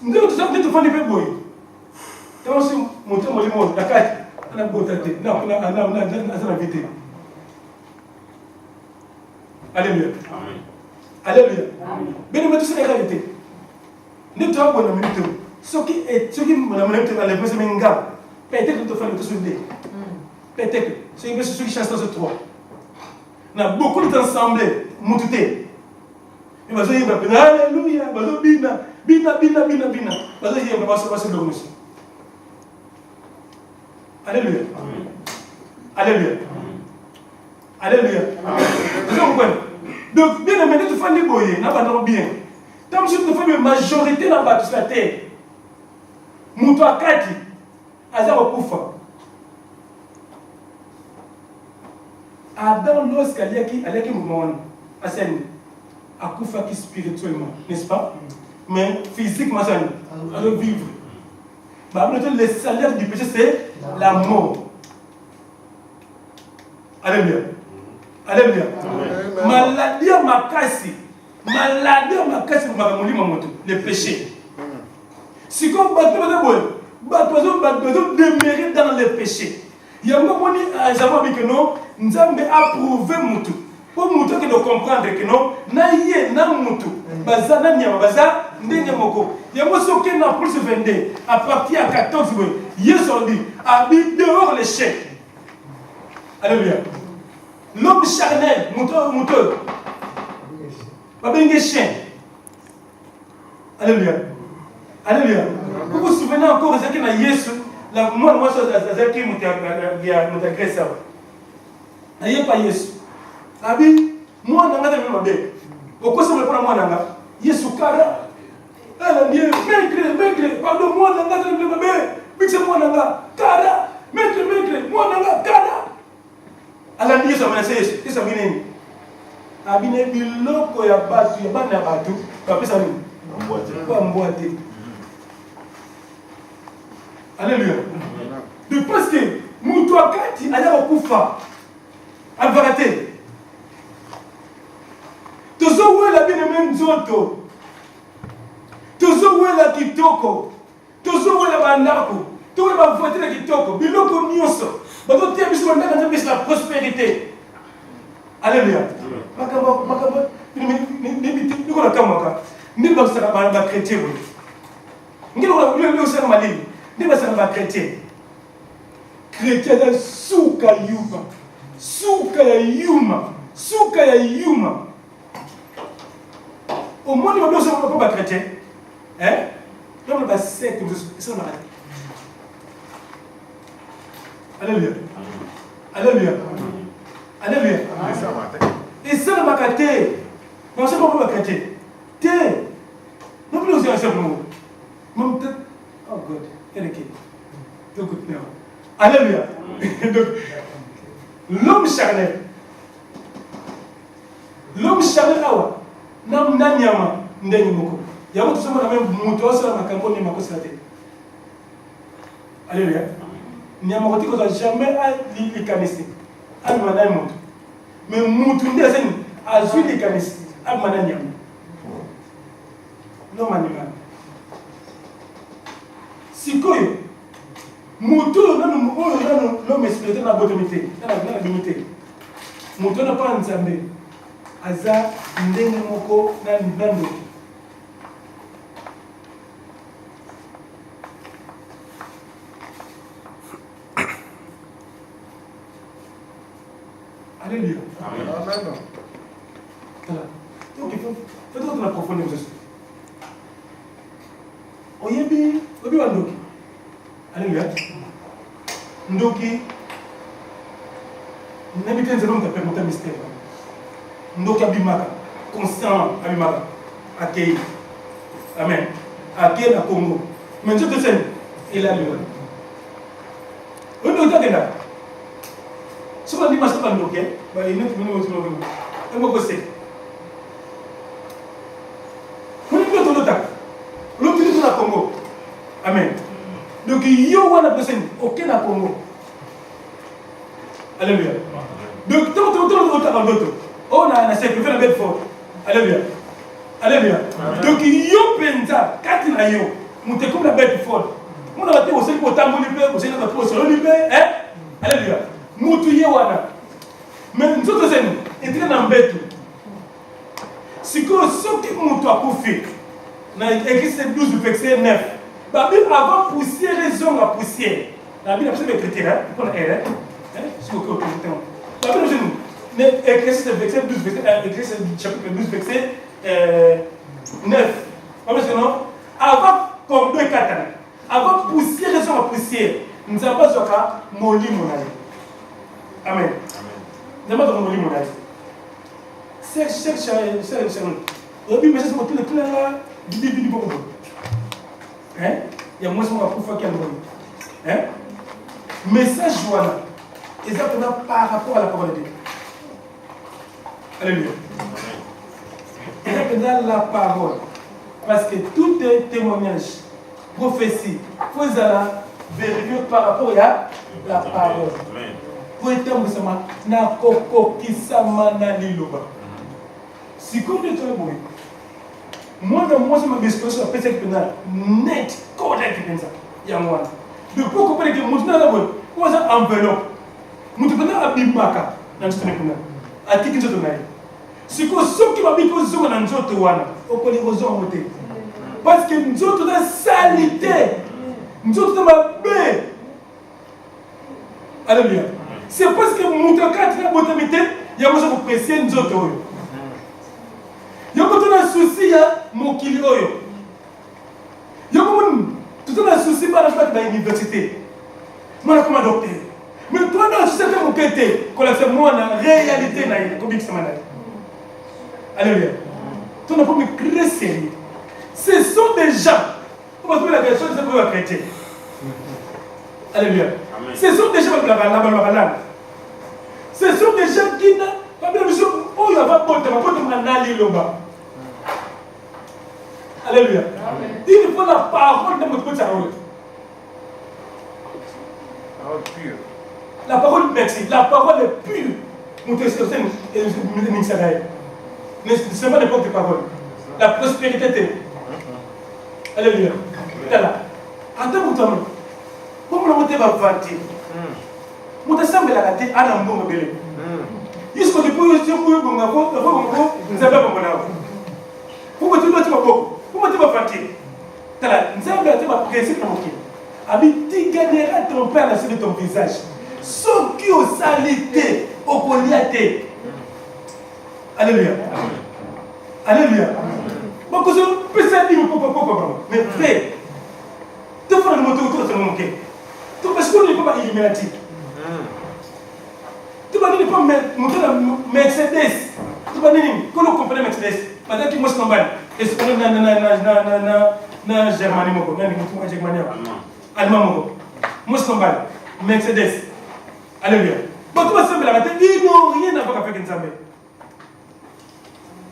A: nous devons tout faire des bébés. Quand on se montre mon limon, la carte, on a beau tâter. Non, on a vite. Alléluia. Alléluia. Bien, nous tous les réalités. Nous devons avoir une minute. Ce qui me minute, la leçon, c'est un gars. Peut-être que tu fais le tout soulever. Peut-être que c'est une chose qui change dans ce 3. On a beaucoup de temps semblé, moututé. Et vas-y, il va dire Alléluia, vas-y, bina. Vas-y, il va passer le monsieur. Alléluia. Alléluia. Alléluia. Vous comprenez? Donc, bien aimé, tu fais les boyers, n'a pas bien. Tant que je fais une majorité dans la terre, Moutou Akati, Azar Okufa. Adam, lorsqu'il y a un moment, Akufa qui spirituellement, n'est-ce pas? Mais physiquement, ça va vivre. Le salaire du péché, c'est la mort. Alléluia. Alléluia. Maladie à ma casse. Maladie à ma casse, le péché. Si comme bateau demeurer dans le péché. Il y a un moment que non, nous avons approuvé Moutou. Pour Moutou qui doit comprendre que non, naïe na Moutou. Bazana nyama baza ndenge moko. Il y a un moment qui n'a plus 22 à partir à 14 hier dit habite dehors les chiens. Alléluia. L'homme charnel, Moutou. Babenge chien. Alléluia. Alléluia. Vous vous souvenez encore de ce qu'il y a Yesu? Moi, je suis qui m'a agressé. Je n'ai pas Yesu. Abi, moi, je n'ai pas de pourquoi ça me prend moi nanga? Yesu kara. Elle a dit, maître, pardon-moi, nanga, je ne pas de moi nanga, kara. Maître, moi nanga, kara. Elle a dit, ça m'a dit, c'est ça, Bine. Abine, biloko ya batu, ya bana batu, papi ça nous. Pas emboîté. Alléluia. De parce que Moutou Akati a au Koufa. En vérité. Toujours où est la bien-aimée Nzoto. Toujours où est la Kitoko. Toujours où est la Bandako. Toujours où est la voiture de Kitoko. Biloko Nyoso. Bato tia biso ndaka nzambe la prospérité. Alléluia. Makamba. Ni ko la kamaka. Ni ba saka ba chrétien. Ngi ko le saka mali. Ni ba saka ba chrétien. Chrétien da suka yuma. Suka ya yuma. Suka ya yuma. Au moins, il va bien pas chrétien. Hein? Donc, il va secte. Ça va. Alléluia. Alléluia. Alléluia. Et ça, va chrétien. On ne sait pas chrétien. Tiens. Non plus, c'est un seul mot. Oh God. Quel est qui? Alléluia. L'homme charnel. L'homme charnel, awa. Nam nanyama ndenge moko. Yako tusema na même muto osala makambo ni makosa te. Alléluia. Nyama ko tiko jamais a li kanisi. Ani manai muto. Mais muto ndé seni azui li kanisi. Ab mananyama. No manima. Sikoyo. Muto nanu l'homme spirituel na botomité. Na limité. Muto na pas nzambe. Aza ndenge moko na nando. Alléluia. Amen. Voilà. Donc il faut peut-être approfondir ceci. Oyebi wandoki. Alléluia. Ndoki. N'habitez pas de permettre mystère. Ndoki abimaka, conscient abimaka, accueilli. Amen. Accueilli à Congo. Mais Dieu te sait, il a lu. On doit être là. Si on dit que je ne sais pas Ndoki, il n'est pas venu au Congo. Et moi, je sais. On est plutôt l'autre. L'autre est au Congo. Amen. Donc, il y a un personne, aucun à Congo. Alléluia. Donc, tout le on a sacrifié la belle forte. Alléluia. Alléluia. Donc, il y a penza, quatre na yo. Monte comme la belle forte. On a été aussi pour tambour libé, vous avez été pour libé, hein? Alléluia. Moutouye wana. Mais nous autres, c'est un train d'embêter. Si que ce qui moutou a koufi, na écrit 12 verset 9. Bible avant poussière raison à poussière. La Bible a besoin de traiter, hein? Pour la R, hein? C'est OK, OK. La Bible mais écrit ce verset 12, écrit ce chapitre 12, verset 9. Parce que non, avant comme 2 4 ans, avant poussière raison à poussière, nous avons pas zoka moli monaï. Amen. Nous avons pas moli monaï. C'est obi message mo tele tele la di bon hein il y a moins de pour faire quel bon hein message voilà exactement par rapport à la parole de Dieu. Alléluia. Exactement la parole parce que tout est témoignage prophétie faut la vérifier par rapport à la parole. Pour être sama na koko kisama na liloba. Si comme de toi boy. Moi je me discussion sur peut-être net correct comme ça. Il y a moi. De pour comprendre que moi na boy. Quoi ça enveloppe. Moi tu peux abimaka dans ce truc là. Atiki nzoto na. Si ko soki ba biko zo na nzoto wana. Okoli rozo moté. Parce que nzoto na salité. Nzoto na mabe. Alléluia. C'est parce que mon cas très botamité, il y a besoin de presser nous autres. Il y a besoin de souci à mon kilo. Il y a besoin tout un souci par la fac de l'université. Moi comme docteur. Mais toi dans ce système mon côté, quand c'est moi en réalité na comme ça malade. Alléluia. Tu n'as pas me créer sérieux. Ce sont des gens. On va trouver la question de ce que vous chrétien. Alléluia. Ce sont des gens qui ce sont des gens qui n'ont pas besoin de Alléluia. Il faut la parole de notre parole. La parole merci. La parole est pure. Ce n'est pas n'importe quelle parole. La prospérité. Alléluia. Attends, comment le monter va partir? Mon semble la tête à l'ambon belé. Il se dit pour vous vous avez pas mon âme. Pourquoi tu dois te beaucoup? Comment tu vas partir? Nous avons un principe tranquille. Ami, tu gagneras ton père là sur ton visage. Sauf qui au salité, au poliaté. Alléluia. Alléluia. Bon, que je peux ça dire pourquoi. Mais frère, tu fais le moteur autour de mon cœur. Tu parce qu'on n'est pas illuminatif. Tu vas dire pas montrer la Mercedes. Tu vas dire que l'on comprend Mercedes. Pendant que moi je tombe. Est-ce qu'on est na Germanie moko, na mutu Germanie. Allemand moko. Moi je tombe. Mercedes. Alléluia. Bon tu vas sembler la tête, ils n'ont rien à voir avec Nzambe.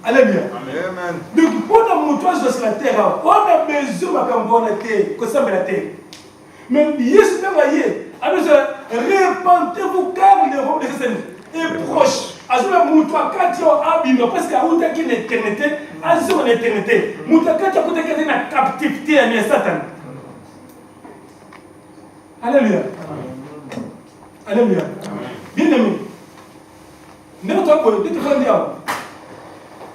A: Alléluia. Amen. Donc pour la montage de la terre, on a besoin de la terre, que ça me la terre. Mais Jésus m'a dit, répentez-vous car le royaume de Dieu est proche. Azula mutwa kati yo abino parce que auta qui l'éternité, azula l'éternité. Mutwa kati yo kote kati na captivité ya Satan. Alléluia. Alléluia. Bien aimé. N'est-ce pas pour te faire dire.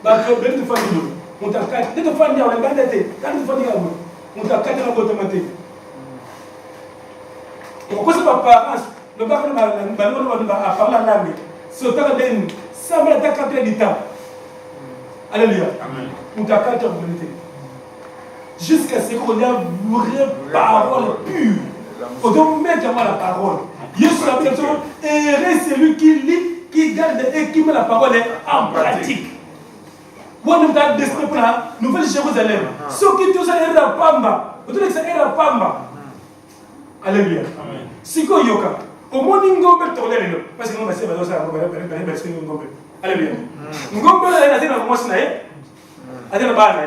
A: Bah que ben te faire dire. Mutwa kati te faire dire la bandete, quand te faire dire. Mutwa kati na botomate. Pourquoi c'est pas parents? Le bac va parler en langue. Ce temps ça va être capté du temps. Alléluia. Amen. Pour ta carte de vérité. Jusqu'à ce qu'on ait une vraie parole pure. Il faut mettre la parole. Jésus a dit et celui qui lit, qui garde et qui met la parole en pratique. Quand nous avons des pour la Nouvelle Jérusalem, ceux qui tous sont en Pamba, vous savez que c'est en Pamba. Alléluia. Amen. Si vous yoka, au moins ngombe tolele parce que nous va se bazo ça parce que ngombe. Alléluia. Ngombe là na moi sinae. Adena ba na.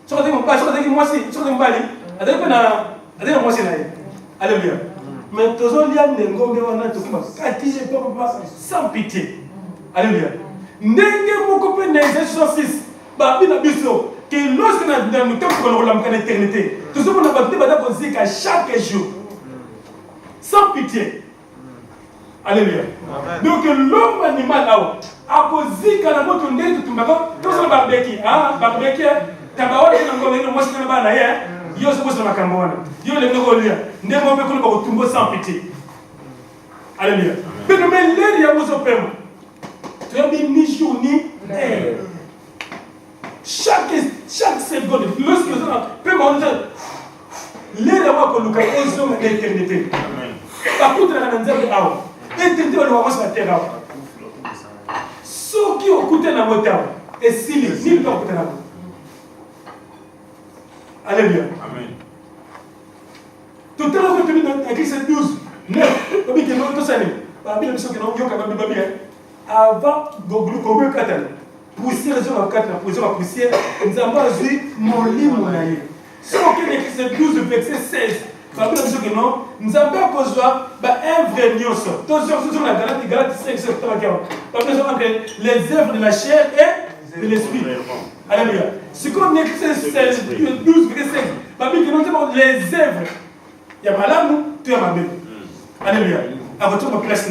A: So que moi pas so que moi si, so que mbali. Adena moi sinae. Alléluia. Mais tozo lia ngombe wana tukuma katije papa sans pitié. Alléluia. Ndenge moko pe na Exode 6. Ba bina biso que lorsque nous sommes dans l'éternité, tout ce qu'on a battu à chaque jour, sans pitié. Alléluia. Donc l'homme animal a posé quand on a tourné tout le monde, tout ce barbecue, barbecue, tabac, moi je ne sais pas, il y a ce que je me camboine, il y a le négolia, ne m'en veux qu'on tombe sans pitié. Alléluia. Mais nous mettons l'air, il y a besoin de paiement. Tu as dit ni jour ni air. Chaque seconde, lorsque nous peut manger, les rois que nous avons l'éternité. Par contre, la Nanzelle a l'éternité, on va voir la terre. Ceux qui ont coûté la moteur, Et si ni le corps Alléluia.
F: Amen.
A: Tout à l'heure, tu as écrit 12, 9, tu as dit que tout ça, Babylone, ce que nous avons dit, avant de combien de temps, poussière, poussière, nous avons vu mon lit, mon aïe. Si on a écrit ces 12, verset 16, Babylone, ce que nous avons besoin un vrai nios. Tous ceux qui sont la Galate 5, 7, 40. Babylone, entre les œuvres de la chair et de l'esprit. Alléluia. Ce qu'on a écrit ces 12, verset 16, Babylone, nous avons les œuvres. Il y a malade, tu es ma belle. Alléluia. À retour de place.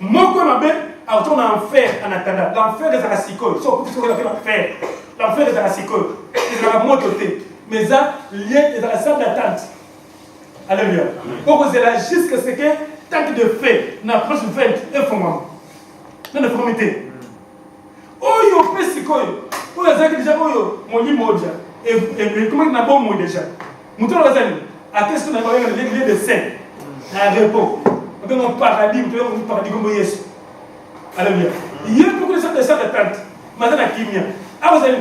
A: Mon corps ma belle, à retour d'enfer en attendant. L'enfer des arasicos. Sauf que l'enfer. L'enfer des arasicos. C'est la mototé. Mais ça, lié dans la salle d'attente. Alléluia. Pour que c'est là jusqu'à ce que tant de fait, n'approche 20 et fondement. Dans la formité. Oh, yo, pesicoyo. Oh, ça qui déjà, oh, mon lit moja. Et comment il n'a pas mot déjà. Mouton la zone. À qu'est-ce qu'on a parlé de l'église de Saint? Un repos. On a un paradis, on a un paradis comme Yesu. Alléluia. Il y a beaucoup de choses de ça d'attente. Maintenant, la kimia. Ah, vous allez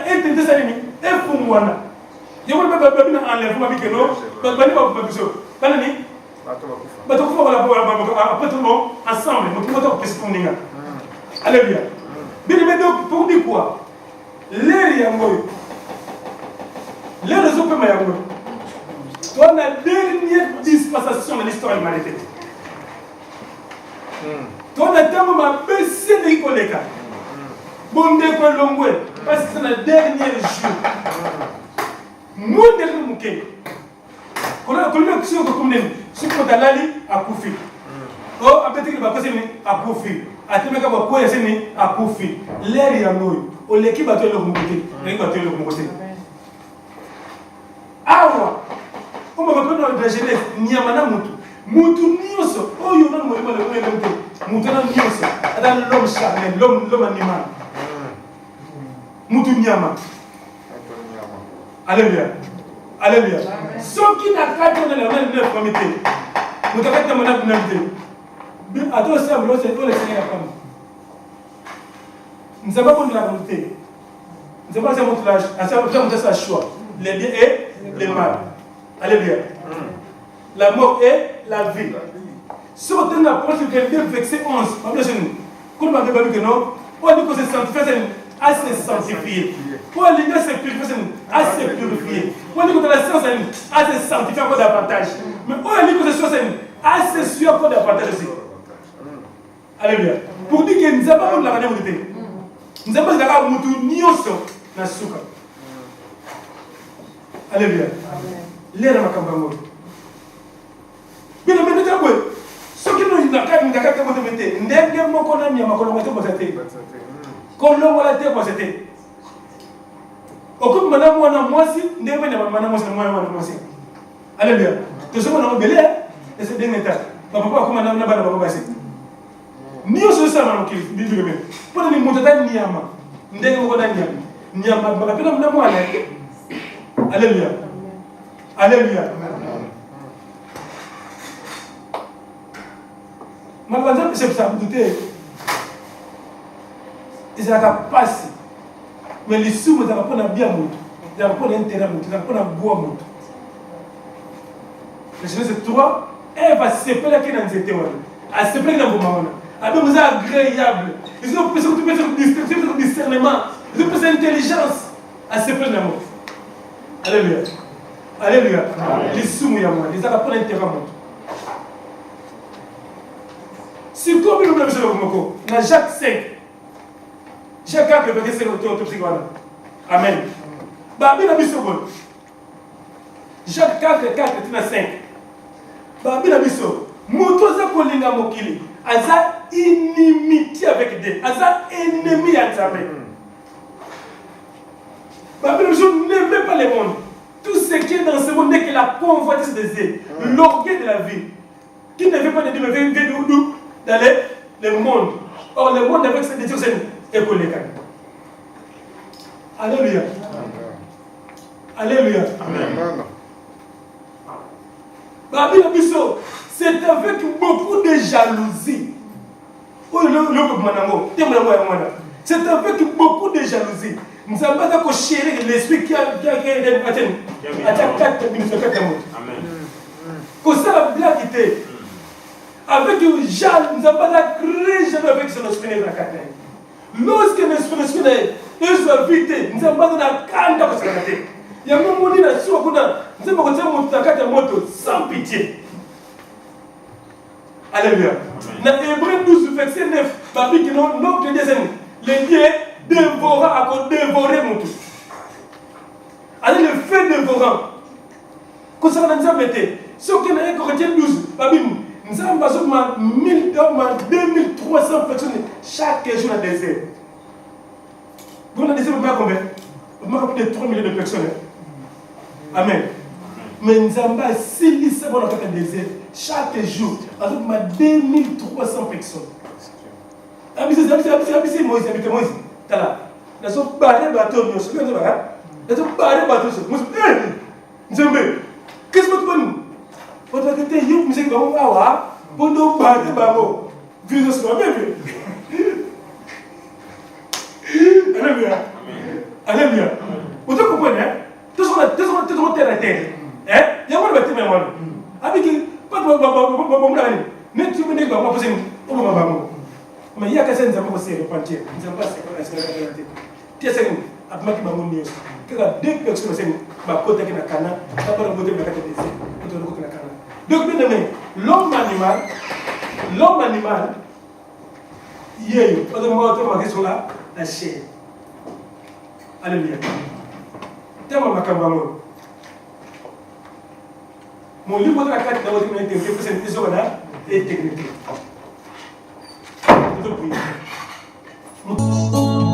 A: intenter ça, et pour moi. Il y a un peu de enlèvement, mais que non, ensemble, alléluia. Bien, donc, pour dire quoi? L'air, les réseaux peuvent m'avoir. Toi, la dernière dispensation de l'histoire de l'humanité. Toi, la terme m'a baissé de collègues. Bon, d'école longue, parce que c'est le dernier jour. Moi, dernier mouquet. Quand on a action comme ce qu'on a là, à Koufi. Oh, après, il va passer à Koufi. À Téméka, il va passer à Koufi. L'air est à nous. On l'équipe à tout le monde. L'équipe à tout le monde. Ah, on va prendre la jeunesse. Niamana Moutou. Moutou Nioso. Oh, il y a un mouvement de l'homme. Moutou Nioso. L'homme charnel, l'homme animal. Moutou Niama. Alléluia. Alléluia. Ceux qui n'ont pas donné la main de leur comité, nous avons été menés de notre à tous ces hommes, c'est tous les Seigneurs comme nous n'avons pas de la volonté. Nous n'avons pas de l'âge, nous avons fait choix. Les biens et les mal. Alléluia. La mort et la vie. Sur le approche du 22, verset 11, comme nous m'avons dit que non, on dit que c'est sanctifié, à se sanctifier. Pour l'idée, c'est purifier, à se purifier. Pour l'idée, la science, à se sanctifier encore davantage. Mais pour l'idée, c'est chose, à se suivre encore davantage aussi. Alléluia. Pour dire que nous avons la réalité. Nous avons la moutou nioso na souka. Alléluia. L'air ma kambango. Bien, mais nous avons ce qui nous n'a pas été, ndenge moko na miama ko ngate ko zate. Ko lo wala te ko zate. Okum mana mwana mwasi ndenge na mana mwasi na mwana mwasi. Alléluia. To somo na belé et c'est dingue ta. Papa ko mana na bana baba basi. Niyo so sama no kili bibi be. Pona ni mutata nyama. Ndenge ko na nyama. Nyama baba pina mna mwana. Alléluia. Alléluia. Malgré c'est ça douter. Ils ont passé. Mais les sous, ils n'ont pas bien monté. Ils n'ont pas d'intérêt monté. Ils n'ont pas de bois monté. Le Genèse 3, elle va se séparer qui dans cette théorie. Elle se séparer dans vos mamans. Elle est agréable. Ils ont plus de discernement. Ils ont plus d'intelligence. Elle se séparer dans vos. Alléluia. Alléluia. Les sous, ils n'ont pas d'intérêt monté. Si comme nous l'avons dit, dans Jacques 5, Jacques 4, verset 5, amen. Babi n'a pas seconde. Jacques 4, 4, 5. Babi n'a pas seconde. Motoza kolinga mokili. Aza inimitié avec Dieu. Aza ennemi à Nzambe. Babi n'aime pas le monde. Tout ce qui est dans ce monde n'est que la convoitise des yeux, l'orgueil de la vie. Qui ne veut pas de Dieu, mais veut d'où dans le monde. Or, le monde avec cette décision est collègue. Alléluia. Alléluia. Amen. C'est avec beaucoup de jalousie. C'est avec beaucoup de jalousie. Nous avons pas chérir l'esprit qui a Amen. Comme ça, la blague était. Avec Jean, nous avons pas créé jamais avec son esprit de la carte. Lorsque l'esprit est invité, nous avons pas la carte parce que il y a même monde là sur nous avons continué à monter moto sans pitié. Alléluia. Dans Hébreux 12 verset 9, Bible qui non l'autre deuxième, les dieux dévorant à cause dévorer mon tout. Allez le feu dévorant. Quand ça nous a mettez, ce qui est Corinthiens 12, Bible nous avons besoin de 2300 personnes chaque jour dans le désert. Vous dans le désert, vous n'avez pas combien? Vous n'avez plus de 3 millions de personnes. Amen. Mais nous avons 6 dans le désert chaque jour. Avec 2300 personnes. Habitez Moïse, habitez Moïse. T'as là. Nous sommes barrés bateau. Nous sommes barrés bateau. Nous sommes qu'est-ce que tu veux nous? Votre côté, vous êtes comme Awa, pour nous barrer bateau. Vous êtes comme Alléluia. Alléluia. Vous comprenez? Tout le monde terre à terre. Il y a un bâtiment même. Avec pas de problème. Mais tu me dis que je vais poser mais il y a quelqu'un qui a posé le pantier. Nous avons passé par la sécurité. Tu sais, après que je me que la deux personnes qui sont côté qui na cana, ça peut remonter la carte de décès. Autour de la cana. Donc bien aimé, l'homme animal, il y a eu, pendant que moi ma question là, la chair. Alléluia. Tellement ma cambramo. Mon livre de la carte d'abord qui m'a été fait, c'est une question là et technique.
J: Oh